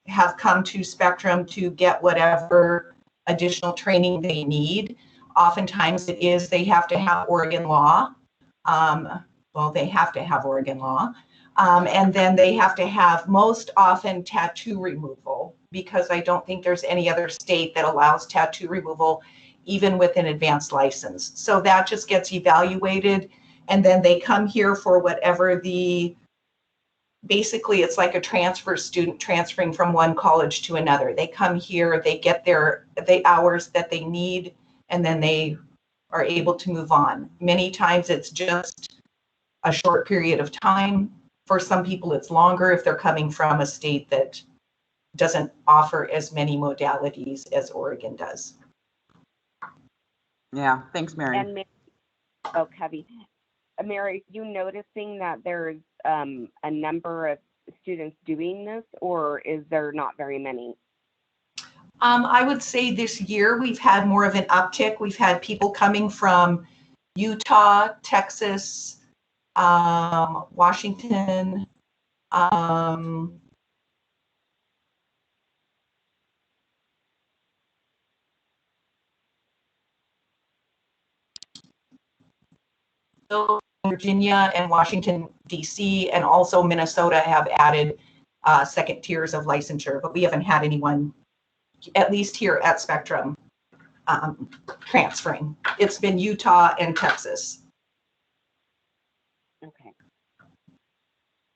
have come to Spectrum to get whatever additional training they need. Oftentimes it is they have to have Oregon law. They have to have Oregon law. And then they have to have, most often, tattoo removal, because I don't think there's any other state that allows tattoo removal even with an advanced license. So that just gets evaluated, and then they come here for whatever basically it's like a transfer student transferring from one college to another. They come here, they get the hours that they need, and then they are able to move on. Many times it's just a short period of time. For some people it's longer if they're coming from a state that doesn't offer as many modalities as Oregon does. Yeah, thanks, Mary. And Mary, Covey, Mary, are you noticing that there's a number of students doing this, or is there not very many? I would say this year we've had more of an uptick. We've had people coming from Utah, Texas, Washington, Virginia and Washington, D.C., and also Minnesota have added second tiers of licensure, but we haven't had anyone, at least here at Spectrum, transferring. It's been Utah and Texas. Okay.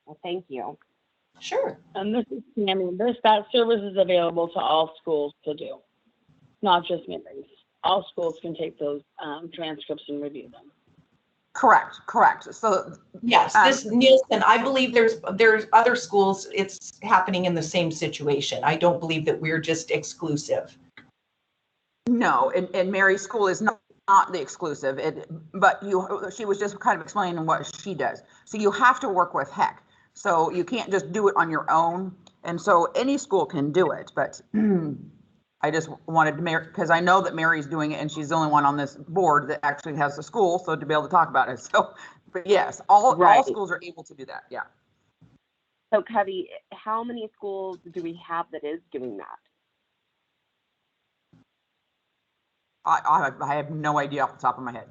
Well, thank you. Sure. And this is Tammy. That service is available to all schools to do, not just Mary's. All schools can take those transcripts and review them. Correct. So yes, this Nielsen, I believe there's other schools, it's happening in the same situation. I don't believe that we're just exclusive. no, and Mary's school is not the exclusive, but she was just kind of explaining what she does. So you have to work with HEC. So you can't just do it on your own. And so any school can do it, but I just wanted to, because I know that Mary's doing it and she's the only one on this board that actually has the school, so to be able to talk about it. So, but yes, all schools are able to do that. Yeah. So Covey, how many schools do we have that is doing that? I have no idea off the top of my head.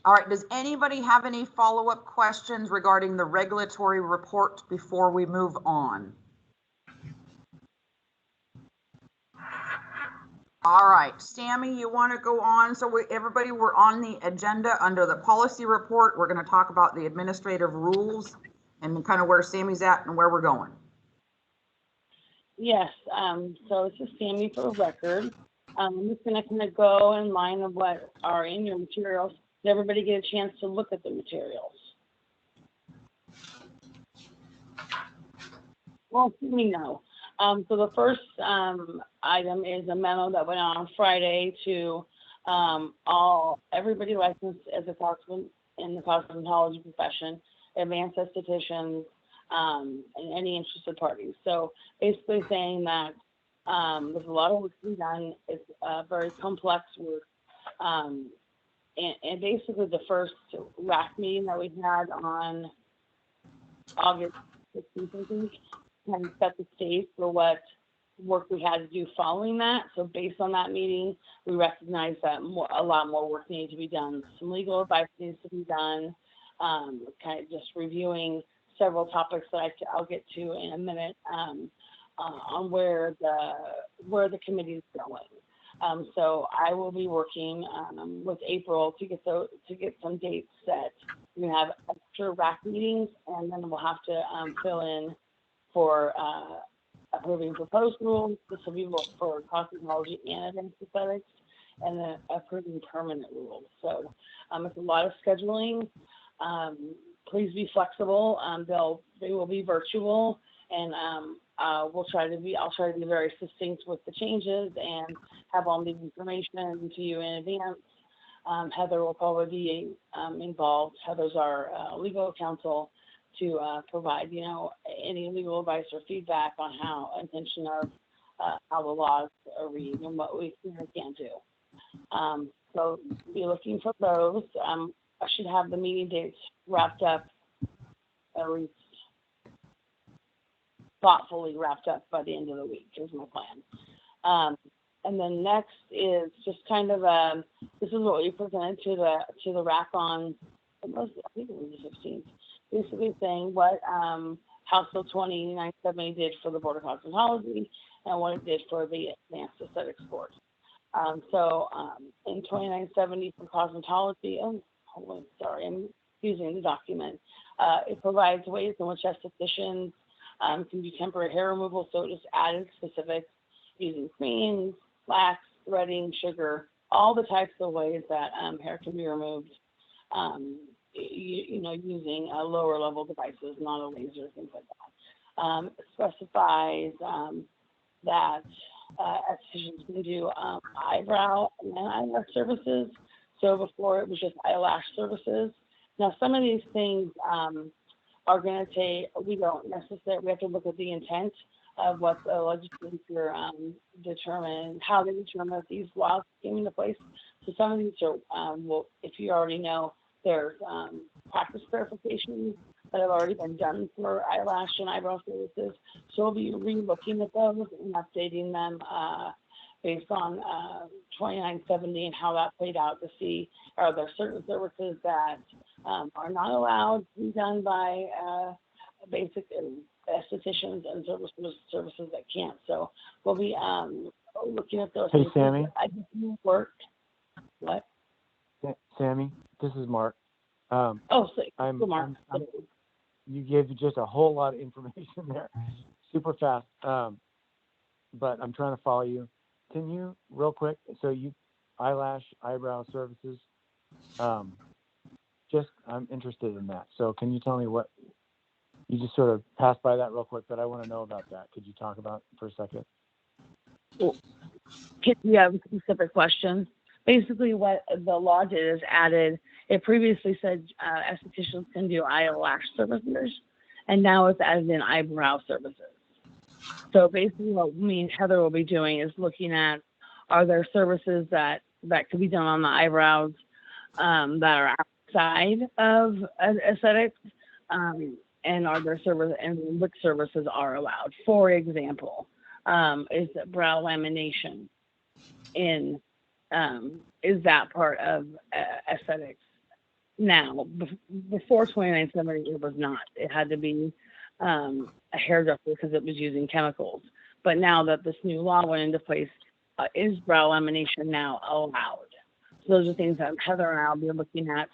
All right, does anybody have any follow-up questions regarding the regulatory report before we move on? All right, Sammy, you want to go on? So everybody, we're on the agenda under the policy report. We're going to talk about the administrative rules and kind of where Sammy's at and where we're going. Yes, so this is Sammy for record. I'm just going to kind of go in line of what are in your materials. Did everybody get a chance to look at the materials? Well, let me know. So the first item is a memo that went on Friday to everybody licensed as a in the cosmetology profession, advanced estheticians, and any interested parties. So basically saying that there's a lot of work to be done. It's very complex work. And basically the first RAC meeting that we had on August 16th, I think, kind of set the stage for what work we had to do following that. So based on that meeting, we recognized that a lot more work needed to be done. Some legal advice needs to be done. Kind of just reviewing several topics that I'll get to in a minute on where the committee is going. So I will be working with April to get some dates set. We have extra RAC meetings, and then we'll have to fill in for approving proposed rules. This will be for cosmetology and advanced aesthetics, and then approving permanent rules. So it's a lot of scheduling. Please be flexible. They will be virtual, and I'll try to be very succinct with the changes and have all the information to you in advance. Heather will probably be involved. Heather's our legal counsel to provide, any legal advice or feedback on how intention of how the laws are read and what we can and can't do. So be looking for those. I should have the meeting dates wrapped up, at least thoughtfully wrapped up by the end of the week is my plan. And then next is just kind of this is what we presented to the RAC on, I think it was the 15th, basically saying what House Bill 2970 did for the Board of Cosmetology and what it did for the Advanced Aesthetics Board. So in 2970 for cosmetology, I'm using the document. It provides ways in which estheticians can do temporary hair removal, so it just added specifics using creams, wax, threading, sugar, all the types of ways that hair can be removed, using lower level devices, not a laser, things like that. It specifies that estheticians can do eyebrow and eyelash services. So before it was just eyelash services. Now some of these things are going to take, we have to look at the intent of what the legislature determined, how they determine if these laws came into place. So some of these are, well, if you already know, there's practice clarifications that have already been done for eyelash and eyebrow services. So we'll be re-looking at those and updating them based on 2970 and how that played out to see, are there certain services that are not allowed to be done by basic estheticians and services that can't. So we'll be looking at those. Hey, Sammy. I just work. What? Sammy, this is Mark. So Mark. You gave just a whole lot of information there, super fast. But I'm trying to follow you. Can you, real quick, so you, eyelash, eyebrow services, I'm interested in that. So can you tell me what, you just sort of passed by that real quick, but I want to know about that. Could you talk about it for a second? You have a specific question? Basically what the law did is added, it previously said estheticians can do eyelash services, and now it's added in eyebrow services. So basically what me and Heather will be doing is looking at, are there services that could be done on the eyebrows that are outside of aesthetics, and are there services, and which services are allowed? For example, is brow lamination is that part of aesthetics? Now, before 2970, it was not. It had to be a hairdresser because it was using chemicals. But now that this new law went into place, is brow lamination now allowed? So those are things that Heather and I will be looking at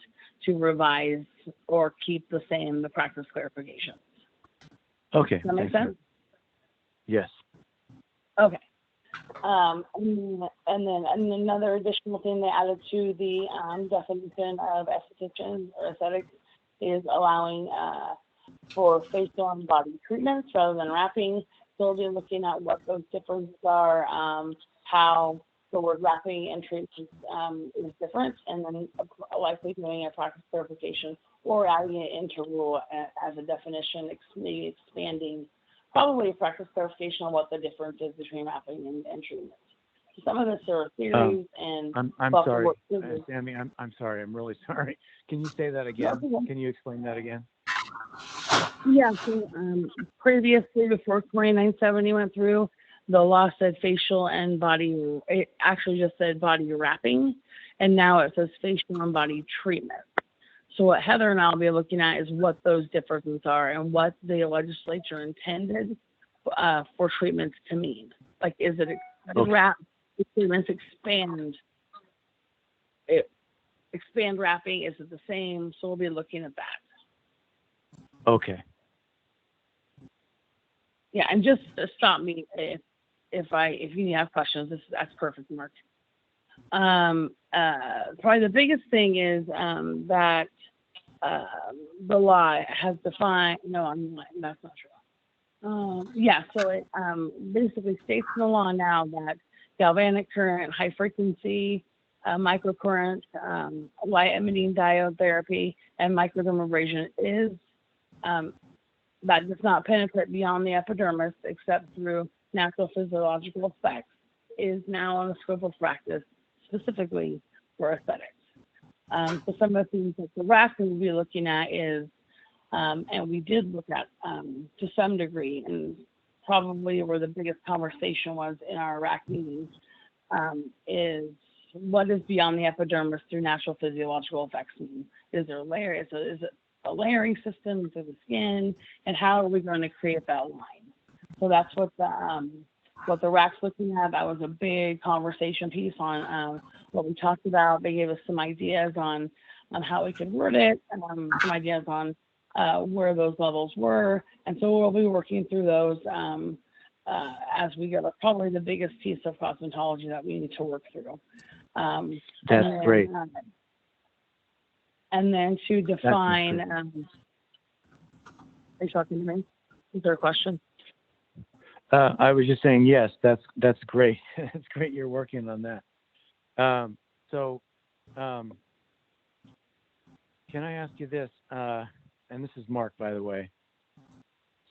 to revise or keep the same, the practice clarifications. Okay. Does that make sense? Yes. Okay. And then another additional thing they added to the definition of esthetician or aesthetics is allowing for facial and body treatments rather than wrapping. So we'll be looking at what those differences are, how the word wrapping and treatment is different, and then likely doing a practice clarification or adding it into rule as a definition, maybe expanding probably a practice clarification on what the difference is between wrapping and treatment. So some of this are theories and I'm sorry, Sammy. I'm sorry. I'm really sorry. Can you say that again? Can you explain that again? Yeah. So previously, before 2970 went through, the law said facial and body. It actually just said body wrapping, and now it says facial and body treatment. So what Heather and I will be looking at is what those differences are and what the legislature intended for treatments to mean. Like, is it wrap? Treatments expand wrapping? Is it the same? So we'll be looking at that. Okay. Yeah, and just stop me if you have questions. That's perfect, Mark. Probably the biggest thing is that the law has defined. No, that's not true. So it basically states in the law now that galvanic current, high frequency, microcurrent, light emitting diode therapy, and microdermabrasion is that does not penetrate beyond the epidermis except through natural physiological effects, is now on the scope of practice specifically for aesthetics. So some of the things that the RAC will be looking at is, and we did look at to some degree, and probably where the biggest conversation was in our RAC meetings, is what is beyond the epidermis through natural physiological effects? Is there a layer? Is it a layering system to the skin? And how are we going to create that line? So that's what the RAC's looking at. That was a big conversation piece on what we talked about. They gave us some ideas on how we could word it, some ideas on where those levels were. And so we'll be working through those as we go. That's probably the biggest piece of cosmetology that we need to work through. That's great. And then to define, are you talking to me? Is there a question? I was just saying, yes, that's great. It's great you're working on that. Can I ask you this? And this is Mark, by the way.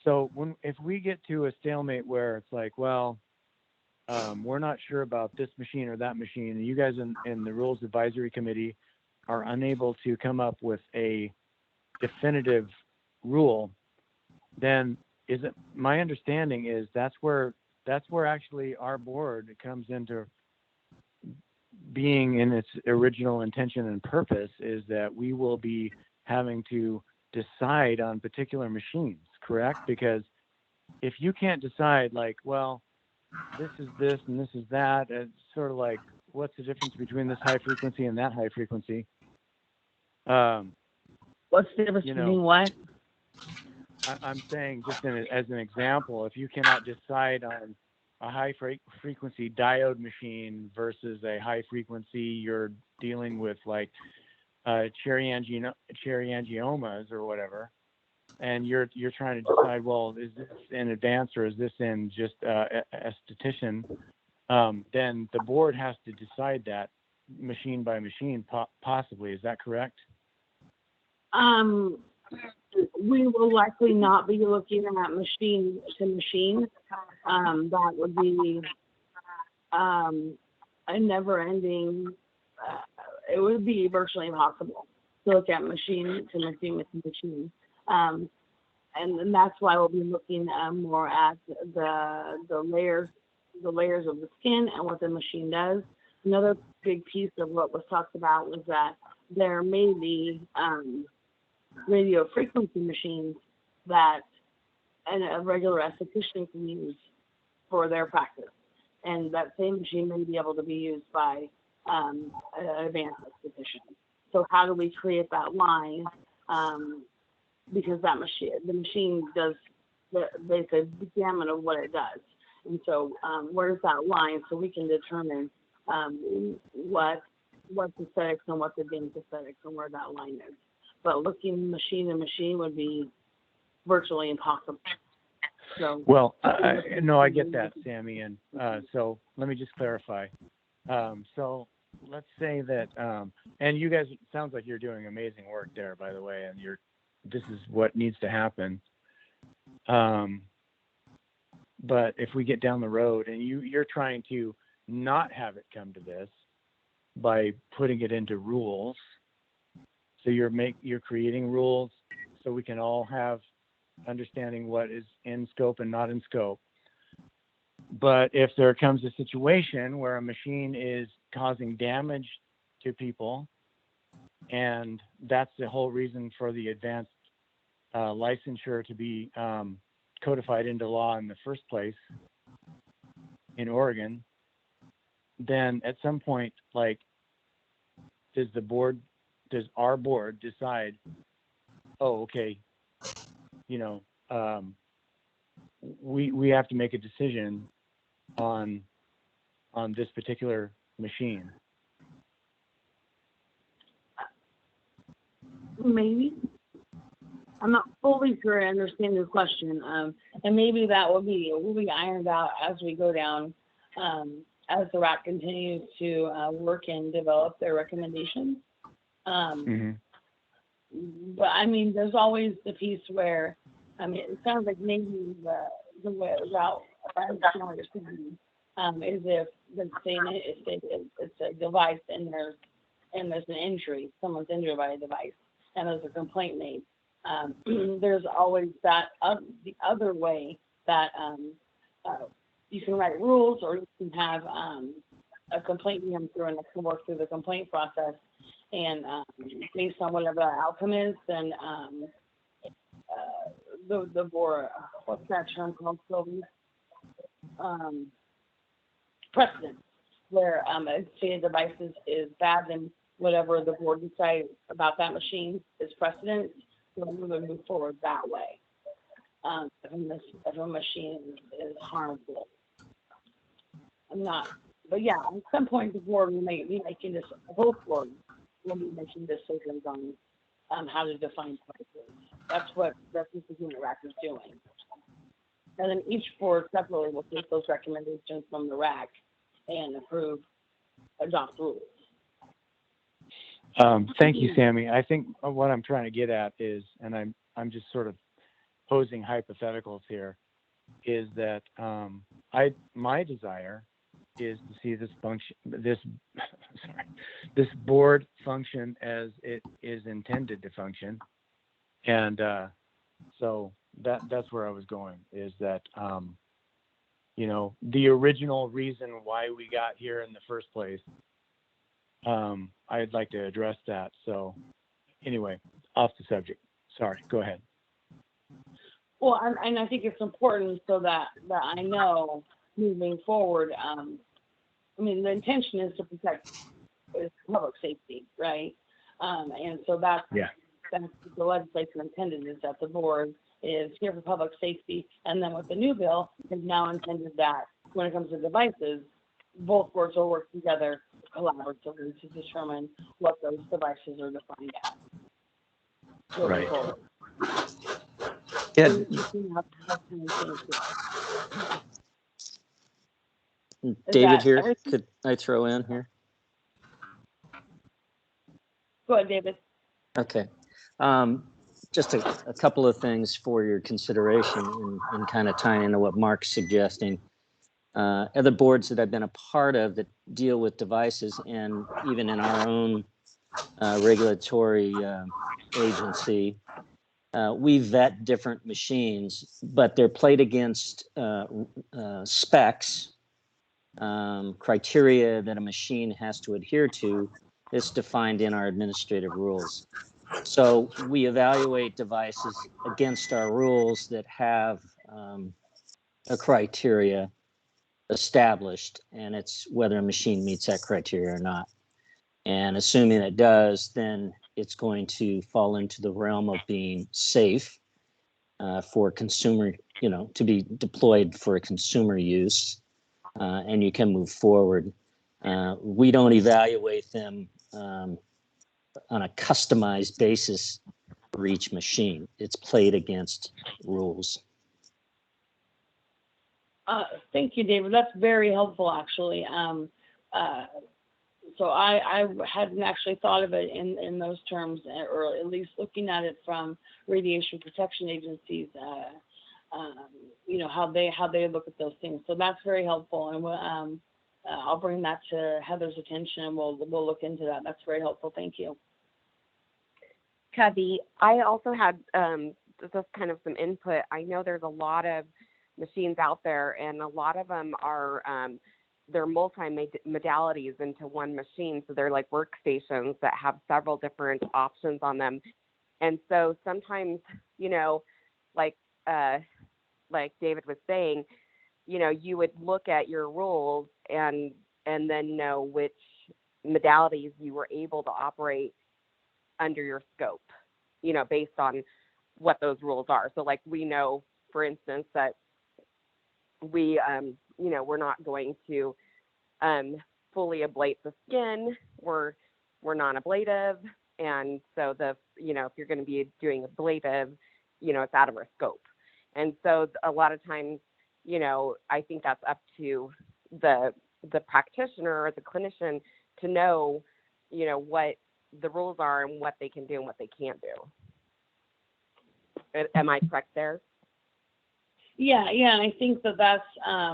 So if we get to a stalemate where it's like, well, we're not sure about this machine or that machine, and you guys in the Rules Advisory Committee are unable to come up with a definitive rule, then my understanding is that's where actually our board comes into being in its original intention and purpose, is that we will be having to decide on particular machines, correct? Because if you can't decide, like, well, this is this and this is that, it's sort of like, what's the difference between this high frequency and that high frequency? What's the difference between what? I'm saying, just as an example, if you cannot decide on a high frequency diode machine versus a high frequency, you're dealing with like cherry angiomas or whatever, and you're trying to decide, well, is this in advanced or is this in just esthetician? Then the board has to decide that machine by machine, possibly. Is that correct? We will likely not be looking at machine to machine. That would be a never-ending. It would be virtually impossible to look at machine to machine. And that's why we'll be looking more at the layers of the skin and what the machine does. Another big piece of what was talked about was that there may be radio frequency machines that a regular esthetician can use for their practice, and that same machine may be able to be used by an advanced esthetician. So how do we create that line? Because the machine does the gamut of what it does, and so where's that line so we can determine what's aesthetics and what's advanced aesthetics and where that line is. But looking machine to machine would be virtually impossible. So, well, no, I get that, Sammy. And so let me just clarify. So let's say that, and you guys, it sounds like you're doing amazing work there, by the way, and this is what needs to happen. But if we get down the road and you're trying to not have it come to this by putting it into rules, so you're creating rules so we can all have understanding what is in scope and not in scope. But if there comes a situation where a machine is causing damage to people, and that's the whole reason for the advanced licensure to be codified into law in the first place in Oregon, then at some point, like, does our board decide, oh, okay, we have to make a decision on this particular machine? Maybe. I'm not fully sure I understand your question. And maybe that will be ironed out as we go down, as the RAC continues to work and develop their recommendations. But I mean, there's always the piece where, it sounds like maybe the way route I'm understanding is if it's a device and there's an injury, someone's injured by a device, and there's a complaint made. There's always that the other way that you can write rules, or you can have a complaint come through and it can work through the complaint process, and based on whatever the outcome is, then the board, what's that term called, Sylvie? Precedent, where say a device is bad, then whatever the board decides about that machine is precedent, so we would move forward that way. If a machine is harmful. But yeah, at some point the board will be making this, both boards will be making decisions on how to define devices. That's what the unit RAC is doing. And then each board separately will take those recommendations from the RAC and adopt rules. Thank you, Sammy. I think what I'm trying to get at is, and I'm just sort of posing hypotheticals here, is that my desire is to see this board function as it is intended to function, and so that's where I was going. Is that the original reason why we got here in the first place. I'd like to address that. So anyway, off the subject. Sorry, go ahead. Well, and I think it's important so that I know moving forward. I mean, the intention is to protect public safety, right? And so that's the legislation intended, is that the board is here for public safety. And then with the new bill, is now intended that when it comes to devices, both boards will work together collaboratively to determine what those devices are defined as. Right. Yeah. David here, everything? could I throw in here? Go ahead, David. Okay. Just a couple of things for your consideration and kind of tying into what Mark's suggesting. Other boards that I've been a part of that deal with devices, and even in our own regulatory agency, we vet different machines, but they're played against specs, criteria that a machine has to adhere to. It's defined in our administrative rules. So we evaluate devices against our rules that have a criteria established, and it's whether a machine meets that criteria or not. And assuming it does, then it's going to fall into the realm of being safe for consumer, to be deployed for consumer use, and you can move forward. We don't evaluate them on a customized basis for each machine. It's played against rules. Thank you, David. That's very helpful, actually. So I hadn't actually thought of it in those terms, or at least looking at it from radiation protection agencies, how they look at those things. So that's very helpful, and I'll bring that to Heather's attention, and we'll look into that. That's very helpful. Thank you. Covey, I also had just kind of some input. I know there's a lot of machines out there, and a lot of them are they're multi-modalities into one machine. So they're like workstations that have several different options on them. And so sometimes, like David was saying, you would look at your rules and then know which modalities you were able to operate under your scope, based on what those rules are. So like we know, for instance, that we, we're not going to fully ablate the skin. We're non-ablative. And so if you're going to be doing ablative, it's out of our scope. And so a lot of times, I think that's up to the practitioner or the clinician to know, what the rules are and what they can do and what they can't do. Am I correct there? Yeah, and I think that's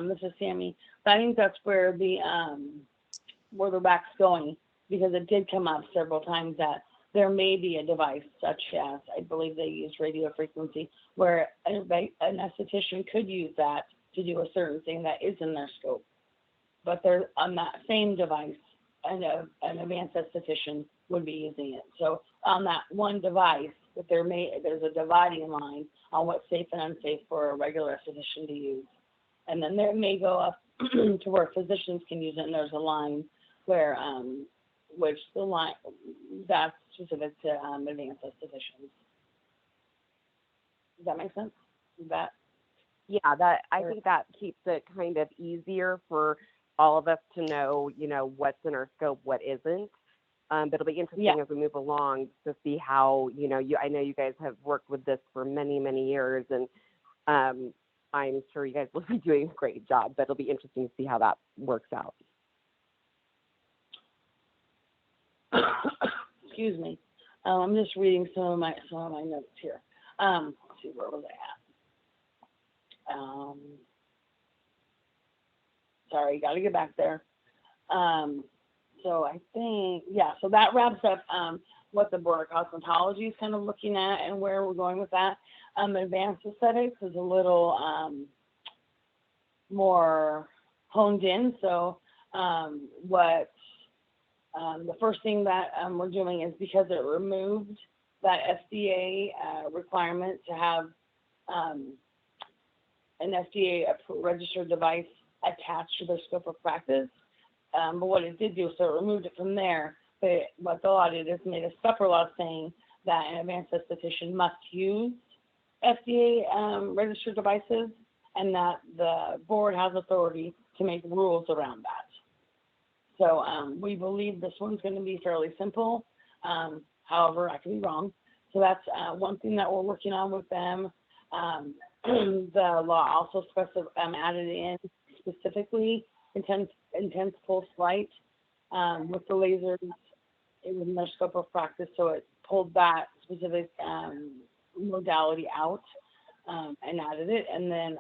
this is Sammy. But I think that's where the RAC's going, because it did come up several times that there may be a device such as, I believe they use radio frequency, where an esthetician could use that to do a certain thing that is in their scope. But they're on that same device, and an advanced esthetician would be using it. So on that one device, but there's a dividing line on what's safe and unsafe for a regular esthetician to use. And then there may go up to where physicians can use it, and there's a line where, which the line, that's specific to advanced estheticians. Does that make sense? I think that keeps it kind of easier for all of us to know, what's in our scope, what isn't. But it'll be interesting as we move along to see how, I know you guys have worked with this for many, many years, and I'm sure you guys will be doing a great job, but it'll be interesting to see how that works out. Excuse me. I'm just reading some of my notes here. Let's see, where was I at? Sorry, got to get back there. So I think, yeah, so that wraps up what the Board of Cosmetology is kind of looking at and where we're going with that. Advanced aesthetics is a little more honed in. So what the first thing that we're doing is, because it removed that FDA requirement to have an FDA registered device attached to their scope of practice. But what it did do, so it removed it from there. But what the law did is made a separate law saying that an advanced esthetician must use FDA registered devices, and that the board has authority to make rules around that. So we believe this one's going to be fairly simple. However, I could be wrong. So that's one thing that we're working on with them. The law also added in specifically intense pulse light with the lasers. It was in their scope of practice, so it pulled that specific modality out and added it. And then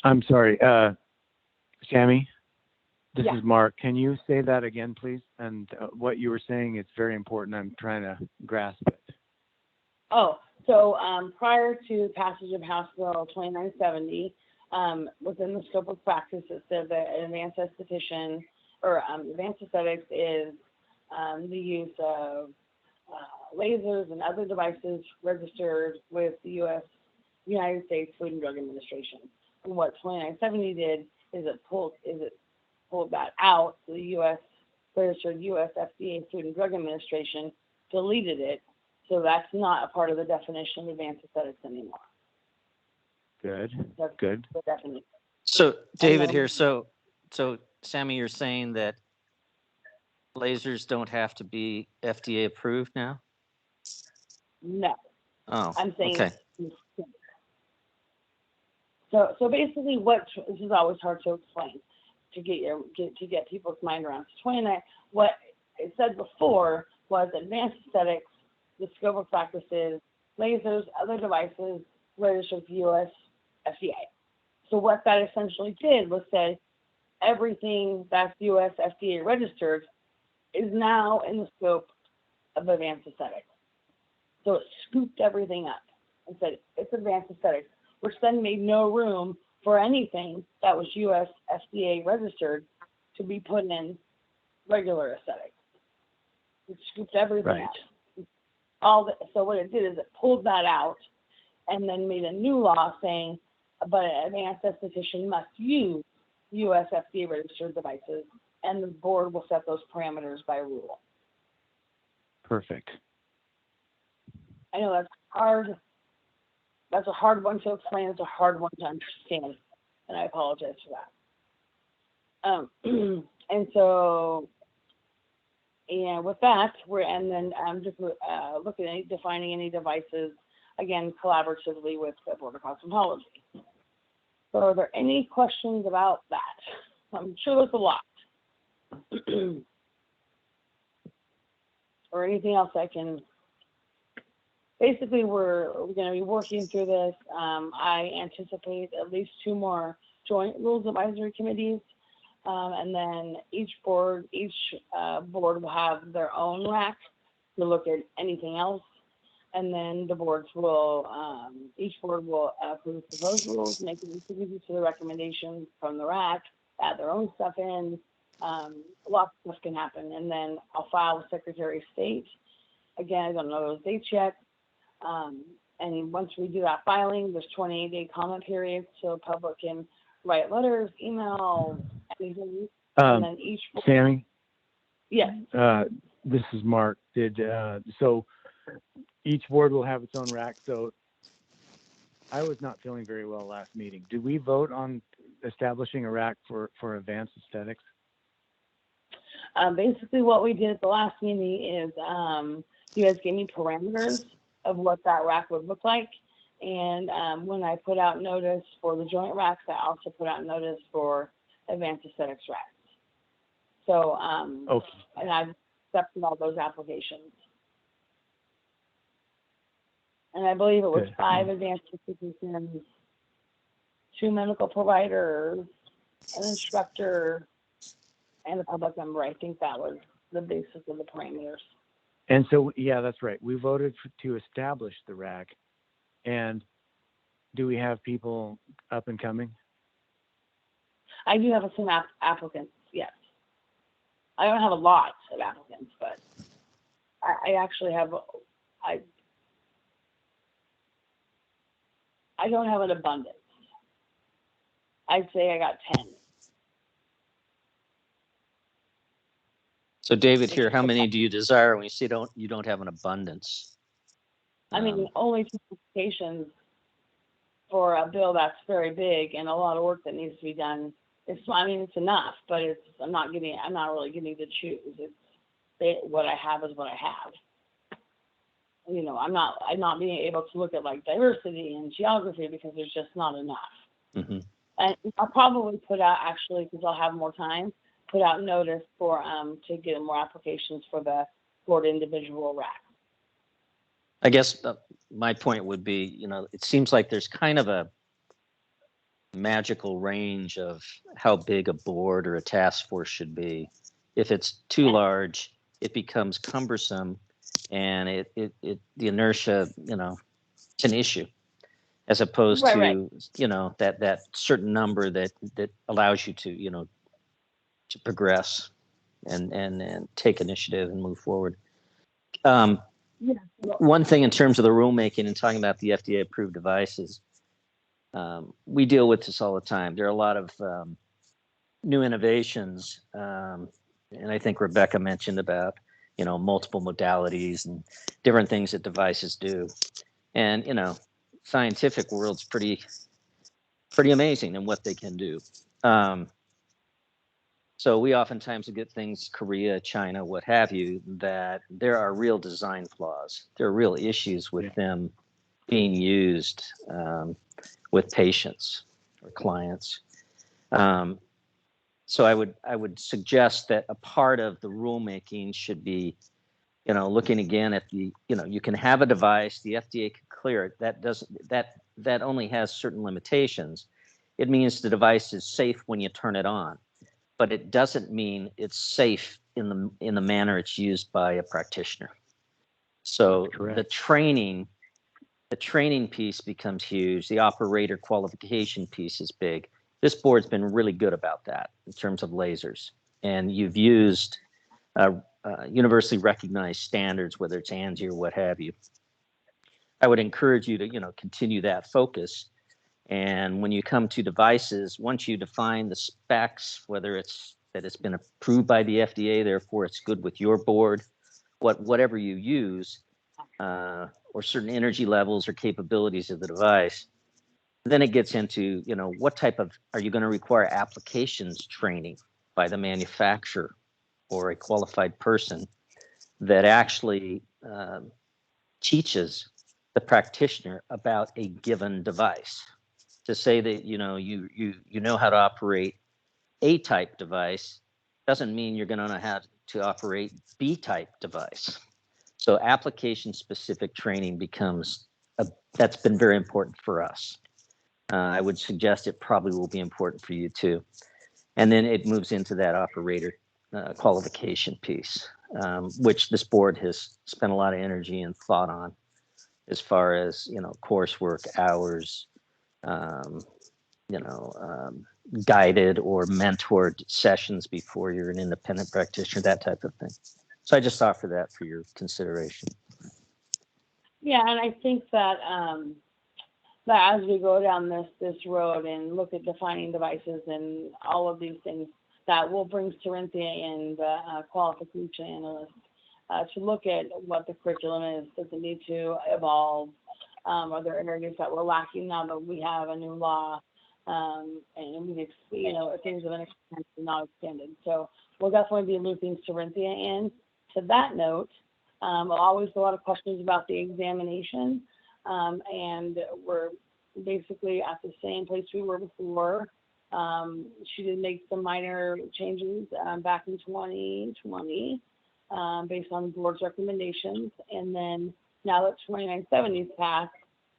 I'm sorry, Sammy, this Yeah. is Mark. Can you say that again, please? And what you were saying is very important. I'm trying to grasp it. Oh, so prior to passage of House Bill 2970, within the scope of practice, it said that an advanced esthetician or advanced aesthetics is the use of lasers and other devices registered with the United States Food and Drug Administration. And what 2970 did is it pulled that out. The U.S. registered U.S. FDA Food and Drug Administration deleted it. So that's not a part of the definition of advanced aesthetics anymore. Good. That's Good. the definition. So David then- here, so Sammy, you're saying that lasers don't have to be FDA approved now? No, Oh, I'm saying. okay. So basically, this is always hard to explain to get people's mind around. What it said before was advanced aesthetics. The scope of practice is lasers, other devices registered with U.S. FDA. So what that essentially did was say everything that's U.S. FDA registered is now in the scope of advanced aesthetics. So it scooped everything up and said it's advanced aesthetics, which then made no room for anything that was U.S. FDA registered to be put in regular aesthetics. It scooped everything Right. out. So what it did is it pulled that out and then made a new law saying, but an advanced esthetician must use U.S. FDA registered devices, and the board will set those parameters by rule. Perfect. I know that's hard. That's a hard one to explain. It's a hard one to understand, and I apologize for that. And so, and with that, I'm just looking at defining any devices, again, collaboratively with the Board of Cosmetology. So are there any questions about that? I'm sure there's a lot. Or anything else I can, basically we're going to be working through this. I anticipate at least 2 more joint rules advisory committees. And then each board will have their own rack to look at anything else. And then the boards will, each board will approve proposed rules, make decisions to the recommendations from the rack, add their own stuff in. Lots of stuff can happen. And then I'll file with Secretary of State. Again, I don't know those dates yet. And once we do that filing, there's 28-day comment period, so public can write letters, email, anything. And then each board, Sammy, yes. this is Mark. So each board will have its own rack. So I was not feeling very well last meeting. Did we vote on establishing a rack for advanced aesthetics? Basically what we did at the last meeting is you guys gave me parameters of what that rack would look like. And when I put out notice for the joint racks, I also put out notice for advanced aesthetics racks. So, Okay. and I've accepted all those applications. And I believe it was Good. 5 advanced institutions, 2 medical providers, an instructor, and a public member. I think that was the basis of the parameters. And so, yeah, that's right. We voted to establish the rack. And do we have people up and coming? I do have some applicants, yes. I don't have a lot of applicants, but I actually have, I don't have an abundance. I'd say I got 10. So David here, how many do you desire when you say you don't have an abundance? I mean, only 2 applications for a bill that's very big and a lot of work that needs to be done. It's enough, but I'm not really getting to choose. What I have is what I have. You know, I'm not being able to look at like diversity and geography because there's just not enough. Mm-hmm. And I'll probably put out, actually, because I'll have more time, put out notice for to get more applications for the individual racks. I guess my point would be, you know, it seems like there's kind of a magical range of how big a board or a task force should be. If it's too large, it becomes cumbersome, and the inertia, you know, it's an issue, as opposed to you know, that certain number that allows you to, you know, to progress and take initiative and move forward. One thing in terms of the rulemaking and talking about the FDA approved devices, we deal with this all the time. There are a lot of new innovations, and I think Rebecca mentioned about, you know, multiple modalities and different things that devices do. And, you know, scientific world's pretty amazing in what they can do. So we oftentimes get things, Korea, China, what have you, that there are real design flaws. There are real issues with them being used with patients or clients. So I would suggest that a part of the rulemaking should be, you know, looking again at the, you know, you can have a device, the FDA can clear it. That only has certain limitations. It means the device is safe when you turn it on, but it doesn't mean it's safe in the manner it's used by a practitioner. So the training piece becomes huge. The operator qualification piece is big. This board's been really good about that in terms of lasers. And you've used universally recognized standards, whether it's ANSI or what have you. I would encourage you to, you know, continue that focus. And when you come to devices, once you define the specs, whether it's that it's been approved by the FDA, therefore it's good with your board, whatever you use, or certain energy levels or capabilities of the device, then it gets into, you know, what type of, are you going to require applications training by the manufacturer or a qualified person that actually teaches the practitioner about a given device? To say that, you know, you know how to operate A type device doesn't mean you're going to know how to operate B type device. So application specific training becomes that's been very important for us. I would suggest it probably will be important for you too. And then it moves into that operator qualification piece, which this board has spent a lot of energy and thought on, as far as, you know, coursework, hours, you know, guided or mentored sessions before you're an independent practitioner, that type of thing. So I just offer that for your consideration. Yeah, and I think that that as we go down this road and look at defining devices and all of these things, that will bring Cerinthia and the qualification analyst to look at what the curriculum is. Does it need to evolve? Are there areas that we're lacking now that we have a new law? And we've, you know, things have been extended, not extended. So we'll definitely be looping Cerinthia in. To that note, Always a lot of questions about the examination. And we're basically at the same place we were before. She did make some minor changes back in 2020 based on the board's recommendations. And then now that 2970 is passed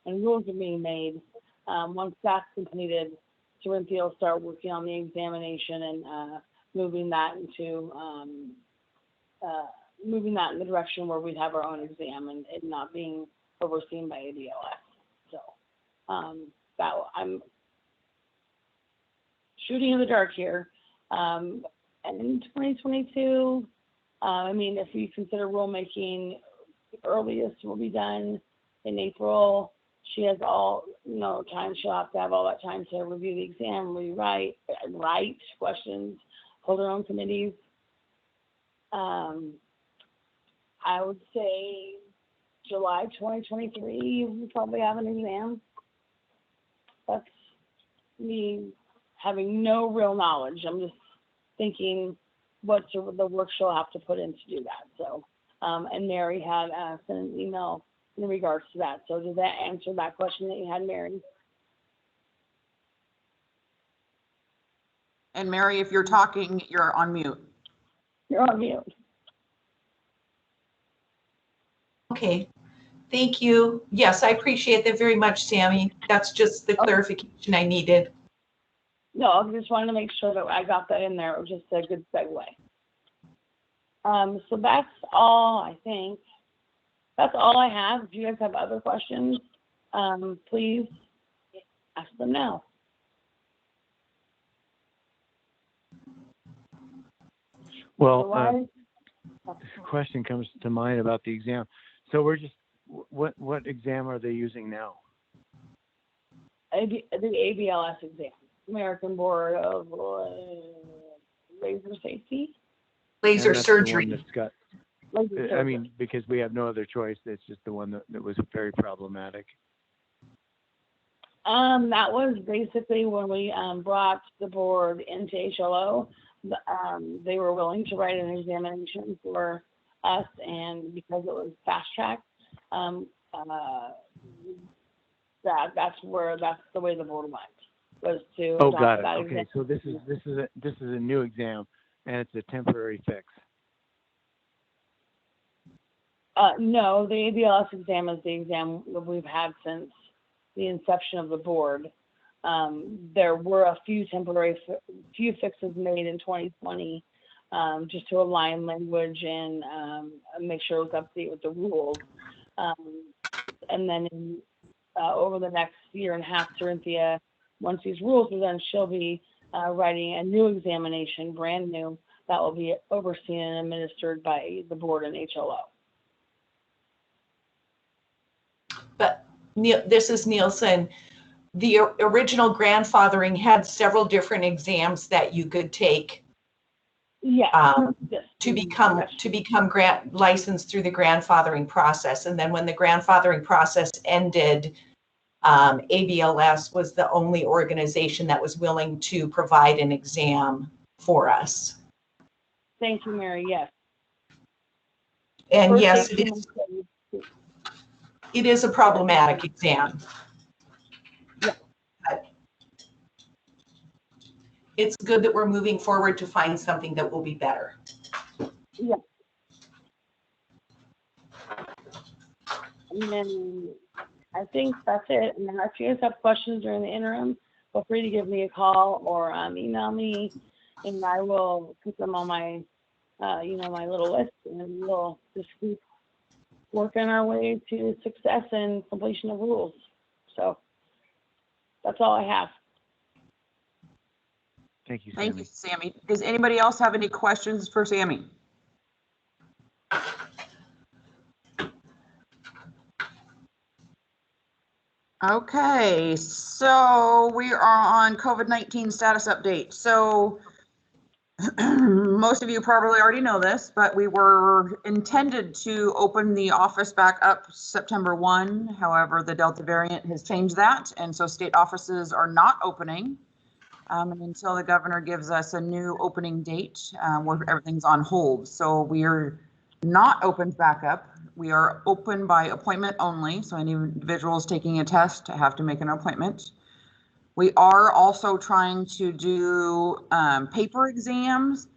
and rules are being made, once that's completed, Cerinthia will start working on the examination and moving that in the direction where we'd have our own exam and it not being overseen by ABLS. So that I'm shooting in the dark here. And in 2022, I mean, if we consider rulemaking, the earliest will be done in April. She has all, time. She'll have to have all that time to review the exam, write questions, hold her own committees. I would say July 2023, we probably have an exam. That's me having no real knowledge. I'm just thinking what the work she'll have to put in to do that. So, and Mary had sent an email in regards to that. So did that answer that question that you had, Mary? And Mary, if you're talking, you're on mute. You're on mute. Okay, thank you. Yes, I appreciate that very much, Sammy. That's just the clarification I needed. No, I just wanted to make sure that I got that in there. It was just a good segue. So that's all, I think. That's all I have. If you guys have other questions, please ask them now. Well, this question comes to mind about the exam. So we're just, what exam are they using now? The ABLS exam, American Board of Laser Safety. Laser surgery. That's got, I mean, because we have no other choice. It's just the one that was very problematic. That was basically when we brought the board into HLO. They were willing to write an examination for us, and because it was fast track, that's the way the board went, was to Oh, got it. that Okay, exam. so this is a new exam, and it's a temporary fix. No, the ABLS exam is the exam that we've had since the inception of the board. There were a few few fixes made in 2020 just to align language and make sure it was up to date with the rules. And then over the next year and a half, Cerinthia, once these rules are done, she'll be writing a new examination, brand new, that will be overseen and administered by the board and HLO. But this is Nielsen. The original grandfathering had several different exams that you could take to become licensed through the grandfathering process. And then when the grandfathering process ended, ABLS was the only organization that was willing to provide an exam for us. Thank you, Mary. Yes. And First, yes, it is a problematic exam. Yeah. But it's good that we're moving forward to find something that will be better. Yeah. And then I think that's it. And then if you guys have questions during the interim, feel free to give me a call or email me, and I will put them on my, my little list, and we'll just keep working our way to success and completion of rules. So that's all I have. Thank you, Sammy. Thank you, Sammy. Does anybody else have any questions for Sammy? Okay, so we are on COVID-19 status update. So most of you probably already know this, but we were intended to open the office back up September 1. However, the Delta variant has changed that, and so state offices are not opening until the governor gives us a new opening date where everything's on hold. So we're not opened back up We are open by appointment only, so any individuals taking a test have to make an appointment. We are also trying to do paper exams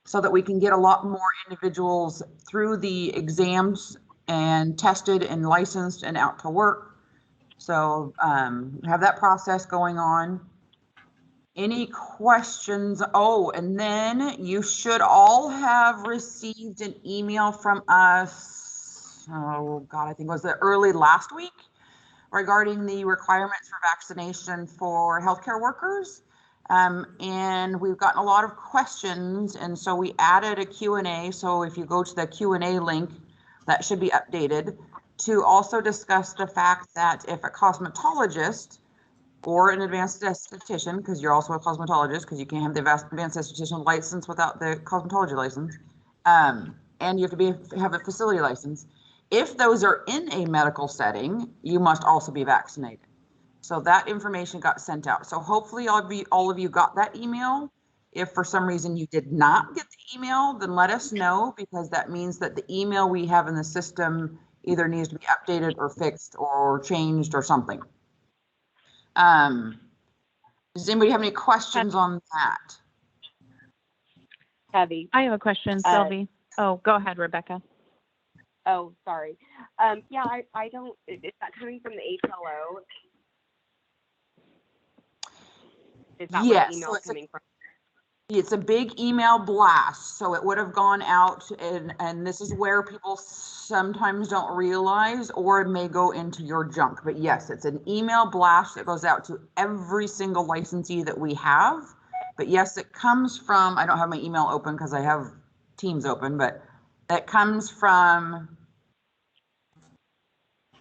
so that we can get a lot more individuals through the exams and tested and licensed and out to work. So have that process going on. Any questions? Oh, and then you should all have received an email from us. Oh God, I think it was the early last week regarding the requirements for vaccination for healthcare workers. And we've gotten a lot of questions. And so we added a Q&A. So if you go to the Q&A link, that should be updated to also discuss the fact that if a cosmetologist or an advanced esthetician, because you're also a cosmetologist, because you can't have the advanced esthetician license without the cosmetology license, and you have to have a facility license. If those are in a medical setting, you must also be vaccinated. So that information got sent out. So hopefully all of you got that email. If for some reason you did not get the email, then let us know, because that means that the email we have in the system either needs to be updated or fixed or changed or something. Does anybody have any questions on that? Heavy. I have a question, Sylvie. Oh, go ahead, Rebecca. Oh, sorry. Yeah, I don't, is that coming from the HLO? Is that where the email is coming from? It's a big email blast, so it would have gone out, and this is where people sometimes don't realize, or it may go into your junk. But yes, it's an email blast that goes out to every single licensee that we have. But yes, it comes from, I don't have my email open because I have Teams open, but it comes from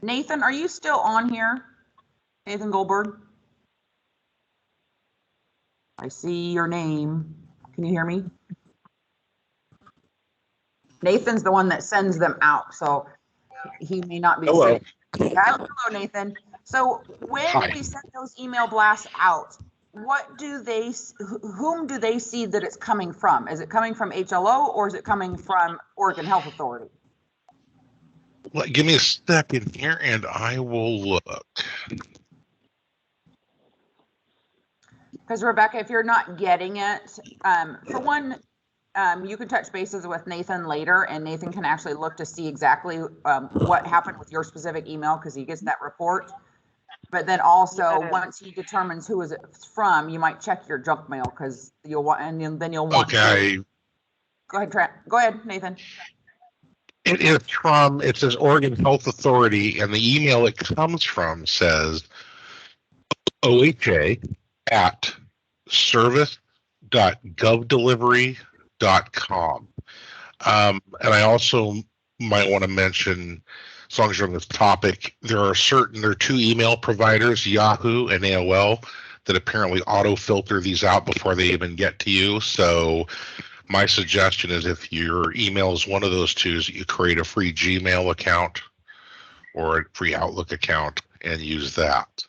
Nathan. Are you still on here? Nathan Goldberg? I see your name. Can you hear me? Nathan's the one that sends them out, so he may not be. Hello. Hello, Nathan. So when we send those email blasts out, whom do they see that it's coming from? Is it coming from HLO or is it coming from Oregon Health Authority? Well, give me a second here and I will look. Because Rebecca, if you're not getting it, for one, you can touch bases with Nathan later, and Nathan can actually look to see exactly what happened with your specific email, because he gets that report. But then also, once he determines who is it from, you might check your junk mail, because you'll want, and then you'll want. Okay. To. Go ahead, Nathan. It is from, it says Oregon Health Authority, and the email it comes from says oha@service.govdelivery.com. And I also might want to mention, as long as you're on this topic, there are two email providers, Yahoo and AOL, that apparently auto filter these out before they even get to you. So my suggestion is, if your email is one of those two, is that you create a free Gmail account or a free Outlook account and use that.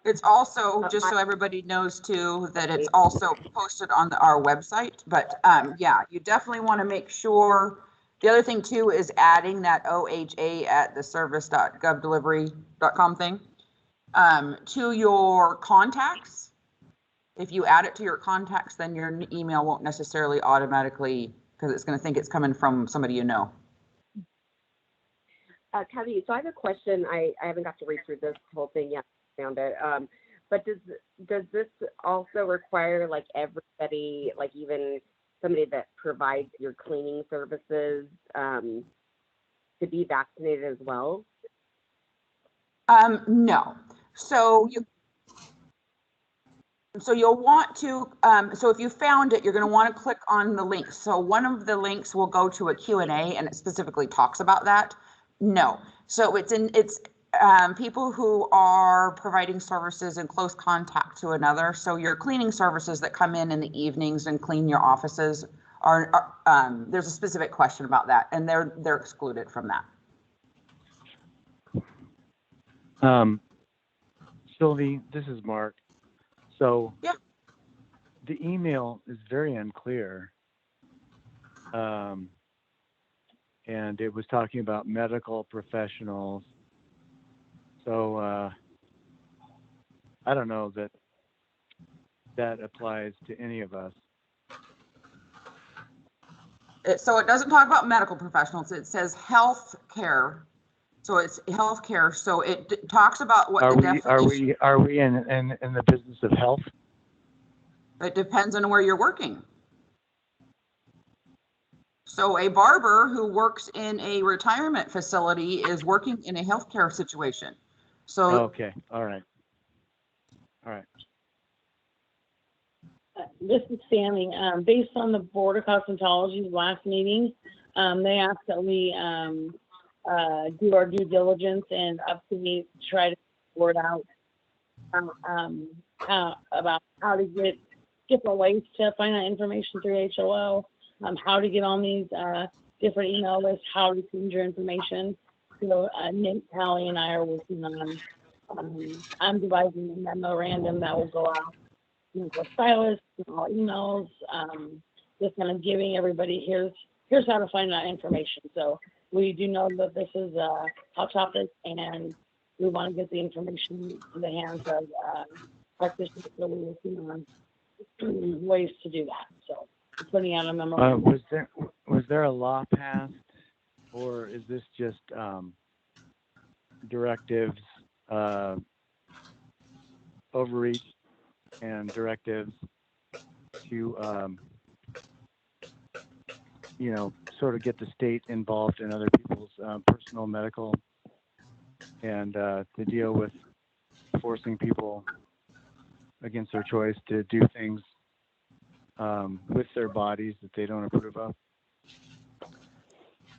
It's also, just so everybody knows too, that it's also posted on our website. But yeah, you definitely want to make sure. The other thing too is adding that OHA@theservice.govdelivery.com thing to your contacts. If you add it to your contacts, then your email won't necessarily automatically, because it's going to think it's coming from somebody you know. Kathy, so I have a question. I haven't got to read through this whole thing yet. Found it. But does this also require, like, everybody, like even somebody that provides your cleaning services, to be vaccinated as well? No. So you'll want to, so if you found it, you're going to want to click on the link. So one of the links will go to a Q&A, and it specifically talks about that. No. So it's people who are providing services in close contact to another. So your cleaning services that come in the evenings and clean your offices are there's a specific question about that, and they're excluded from that. Sylvie, this is Mark. So yeah, the email is very unclear. and it was talking about medical professionals. So I don't know that that applies to any of us. So it doesn't talk about medical professionals. It says health care. So it's healthcare. So it talks about what the definition. Are we in the business of health? It depends on where you're working. So a barber who works in a retirement facility is working in a healthcare situation. So okay, all right. This is Sammy. Based on the Board of Cosmetology's last meeting, they asked that we do our due diligence and update, try to sort out about how to get different ways to find out information through HOO, how to get on these different email lists, how to send your information. So Nick, Callie, and I are working on, I'm devising a memorandum that will go out for stylists, all emails, just kind of giving everybody, here's how to find that information. So we do know that this is a hot topic, and we want to get the information in the hands of practitioners. So we're working on ways to do that. So we're putting out a memorandum. Was there a law passed, or is this just directives, overreach, and directives to sort of get the state involved in other people's personal medical, and to deal with forcing people against their choice to do things with their bodies that they don't approve of?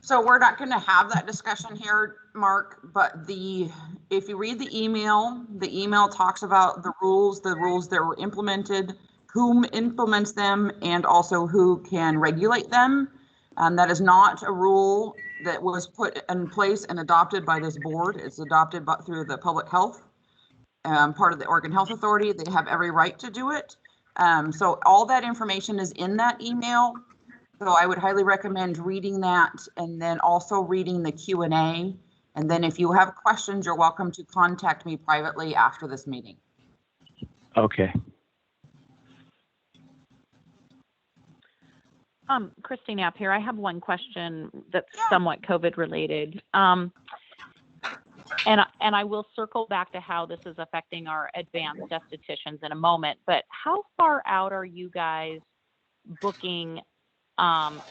So we're not going to have that discussion here, Mark, but if you read the email talks about the rules that were implemented, whom implements them, and also who can regulate them. That is not a rule that was put in place and adopted by this board. It's adopted through the public health, part of the Oregon Health Authority. They have every right to do it. So all that information is in that email. So I would highly recommend reading that, and then also reading the Q&A. And then if you have questions, you're welcome to contact me privately after this meeting. Okay. Christy Knapp here. I have one question that's somewhat COVID related. And I will circle back to how this is affecting our advanced estheticians in a moment, but how far out are you guys booking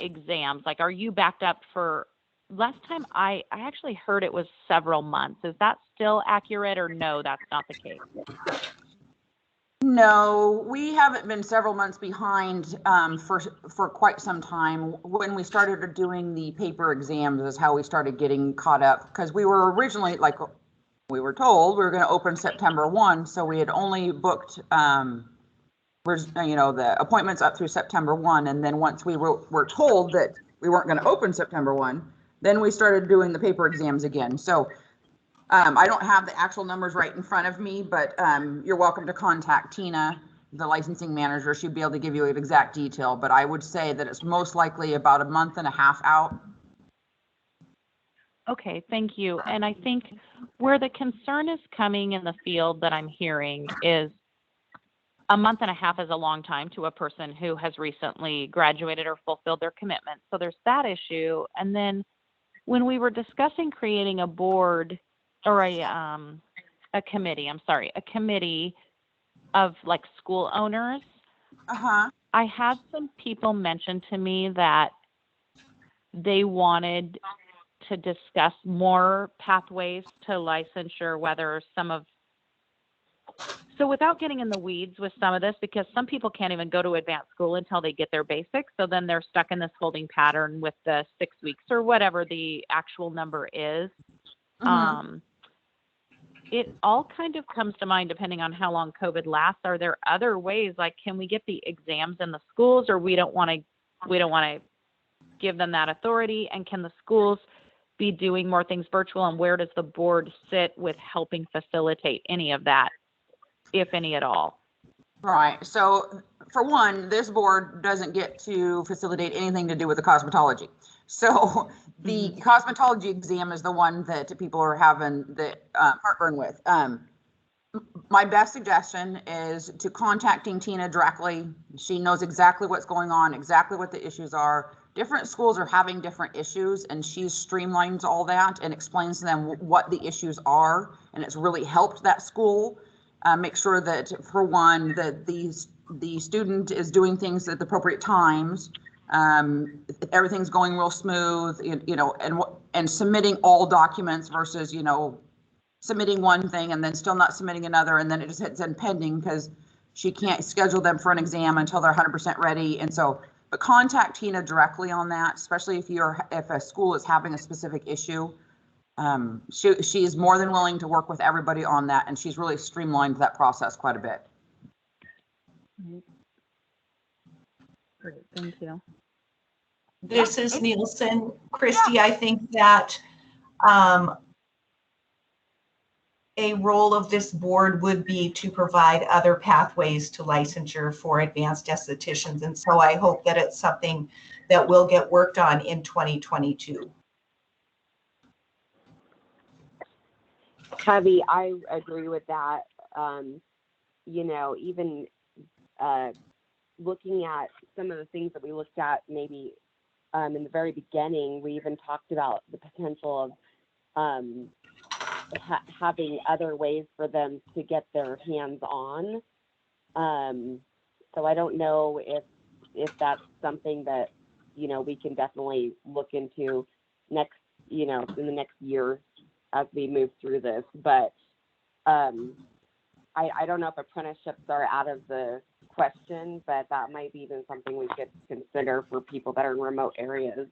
exams? Like, are you backed up for, last time I actually heard it was several months. Is that still accurate, or no, that's not the case? No, we haven't been several months behind for quite some time. When we started doing the paper exams is how we started getting caught up, because we were originally, like we were told, we were going to open September 1. So we had only booked, the appointments up through September 1. And then once we were told that we weren't going to open September 1, then we started doing the paper exams again. So I don't have the actual numbers right in front of me, but you're welcome to contact Tina, the licensing manager. She'd be able to give you an exact detail, but I would say that it's most likely about a month and a half out. Okay, thank you. And I think where the concern is coming in the field that I'm hearing is a month and a half is a long time to a person who has recently graduated or fulfilled their commitment. So there's that issue. And then when we were discussing creating a board or a committee of like school owners, I had some people mention to me that they wanted to discuss more pathways to licensure, so without getting in the weeds with some of this, because some people can't even go to advanced school until they get their basics. So then they're stuck in this holding pattern with the 6 weeks or whatever the actual number is. It all kind of comes to mind depending on how long COVID lasts. Are there other ways, like, can we get the exams in the schools, or we don't want to give them that authority? And can the schools be doing more things virtual? And where does the board sit with helping facilitate any of that, if any at all? Right. So for one, this board doesn't get to facilitate anything to do with the cosmetology. So the cosmetology exam is the one that people are having the heartburn with. My best suggestion is to contacting Tina directly. She knows exactly what's going on, exactly what the issues are. Different schools are having different issues, and she streamlines all that and explains to them what the issues are. And it's really helped that school make sure that, for one, that the student is doing things at the appropriate times. Everything's going real smooth, you know, and submitting all documents versus, you know, submitting one thing and then still not submitting another, and then it just hits in pending because she can't schedule them for an exam until they're 100% ready. And so, but contact Tina directly on that, especially if a school is having a specific issue. She is more than willing to work with everybody on that, and she's really streamlined that process quite a bit. Great, thank you. This is Nielsen. Christy, I think that a role of this board would be to provide other pathways to licensure for advanced estheticians. And so I hope that it's something that will get worked on in 2022. Heavy, I agree with that. You know, even looking at some of the things that we looked at maybe in the very beginning, we even talked about the potential of having other ways for them to get their hands on. So I don't know if that's something that, you know, we can definitely look into next, you know, in the next year as we move through this. But I don't know if apprenticeships are out of the question, but that might be even something we could consider for people that are in remote areas.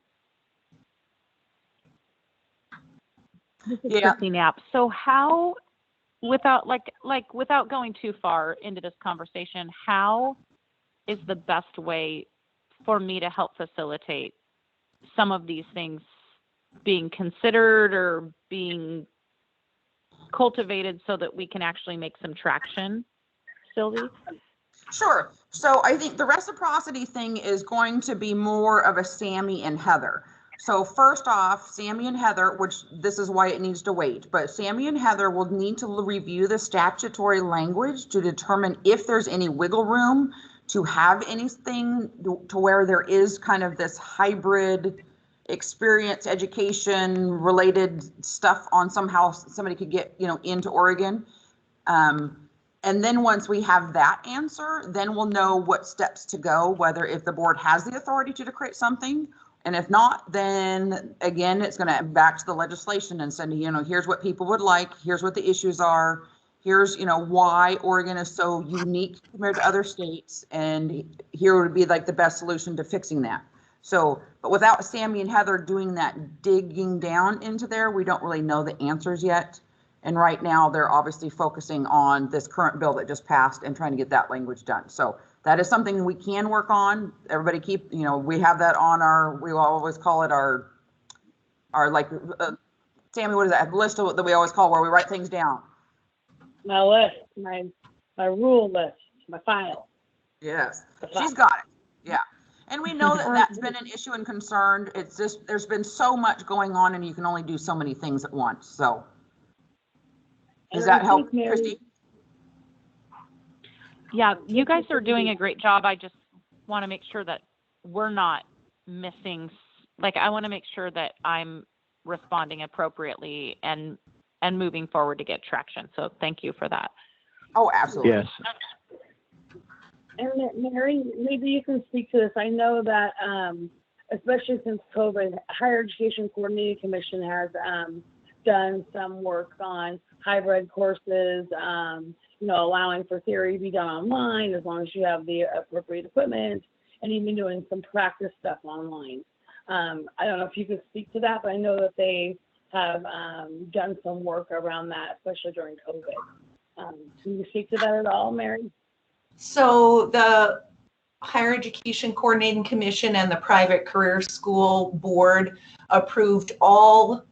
Yeah. Christy Knapp. So how, without without going too far into this conversation, how is the best way for me to help facilitate some of these things being considered or being cultivated so that we can actually make some traction, Sylvie? Sure. So I think the reciprocity thing is going to be more of a Sammy and Heather. So first off, Sammy and Heather, which this is why it needs to wait, but Sammy and Heather will need to review the statutory language to determine if there's any wiggle room to have anything to where there is kind of this hybrid experience, education related stuff on somehow somebody could get, you know, into Oregon. And then once we have that answer, then we'll know what steps to go, whether if the board has the authority to create something. And if not, then again, it's going to back to the legislation and saying, you know, here's what people would like. Here's what the issues are. Here's, you know, why Oregon is so unique compared to other states. And here would be like the best solution to fixing that. So, but without Sammy and Heather doing that digging down into there, we don't really know the answers yet. And right now they're obviously focusing on this current bill that just passed and trying to get that language done. So that is something we can work on. Everybody keep, you know, we have that on our, we always call it our like, Sammy, what is that? List that we always call where we write things down. My list, my rule list, my file. Yes, she's got it. Yeah. And we know that that's been an issue and concern. It's just, there's been so much going on and you can only do so many things at once. So. Does that help, Christy? Yeah, you guys are doing a great job. I just want to make sure that we're not missing, like, I want to make sure that I'm responding appropriately and moving forward to get traction. So thank you for that. Oh, absolutely. Yes. And Mary, maybe you can speak to this. I know that, especially since COVID, Higher Education Coordinating Commission has done some work on hybrid courses, you know, allowing for theory to be done online as long as you have the appropriate equipment, and even doing some practice stuff online. I don't know if you could speak to that, but I know that they have done some work around that, especially during COVID. Can you speak to that at all, Mary? So the Higher Education Coordinating Commission and the Private Career School Board approved all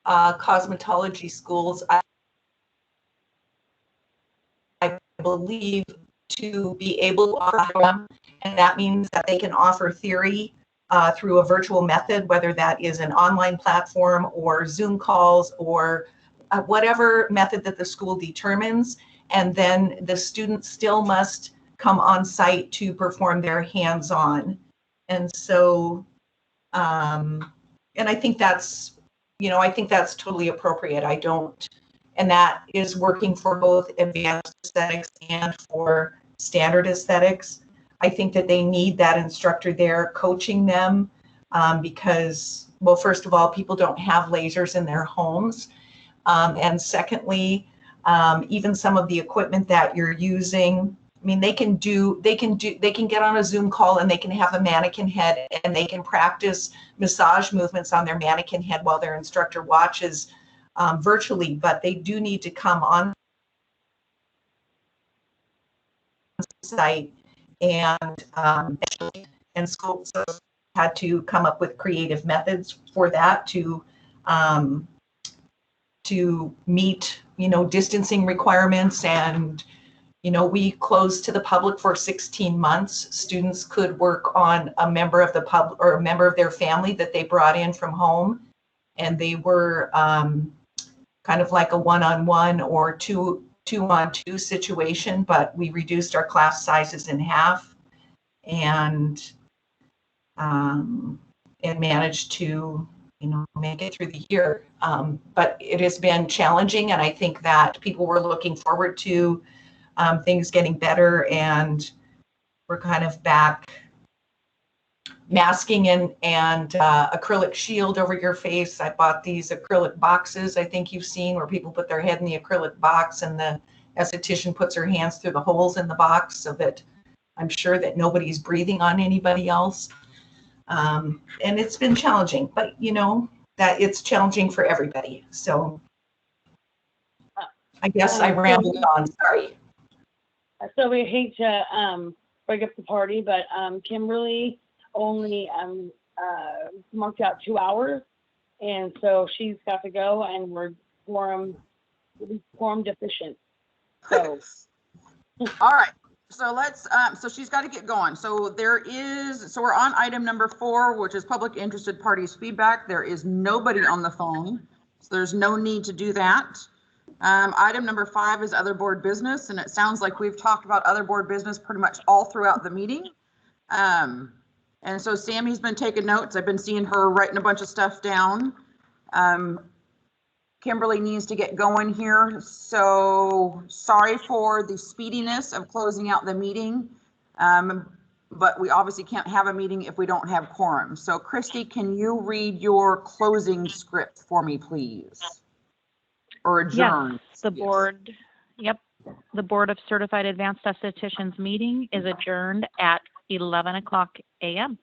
cosmetology schools, I believe, to be able to offer them, and that means that they can offer theory through a virtual method, whether that is an online platform or Zoom calls or whatever method that the school determines. And then the students still must come on site to perform their hands-on. And so, and I think that's, I think that's totally appropriate. And that is working for both advanced aesthetics and for standard aesthetics. I think that they need that instructor there coaching them because, well, first of all, people don't have lasers in their homes. And secondly, even some of the equipment that you're using, I mean, they can get on a Zoom call and they can have a mannequin head and they can practice massage movements on their mannequin head while their instructor watches virtually, but they do need to come on site and schools had to come up with creative methods for that to meet, distancing requirements. And, we closed to the public for 16 months. Students could work on a member of the public or a member of their family that they brought in from home. And they were kind of like a one-on-one or two-on-two situation, but we reduced our class sizes in half and managed to, make it through the year. But it has been challenging, and I think that people were looking forward to things getting better, and we're kind of back masking and acrylic shield over your face. I bought these acrylic boxes I think you've seen where people put their head in the acrylic box and the esthetician puts her hands through the holes in the box so that I'm sure that nobody's breathing on anybody else. And it's been challenging, but that it's challenging for everybody. So I guess I rambled on, sorry. So we hate to break up the party, but Kimberly only marked out 2 hours, and so she's got to go, and we're quorum deficient. So all right, so let's so she's got to get going. So we're on item number 4, which is public interested parties feedback. There is nobody on the phone, so there's no need to do that. Item number 5 is other board business, and it sounds like we've talked about other board business pretty much all throughout the meeting. And so Sammy's been taking notes. I've been seeing her writing a bunch of stuff down. Kimberly needs to get going here. So sorry for the speediness of closing out the meeting. But we obviously can't have a meeting if we don't have quorum. So Christy, can you read your closing script for me, please? Or adjourn? Yes, the board, the Board of Certified Advanced Estheticians meeting is adjourned at 11 o'clock a.m.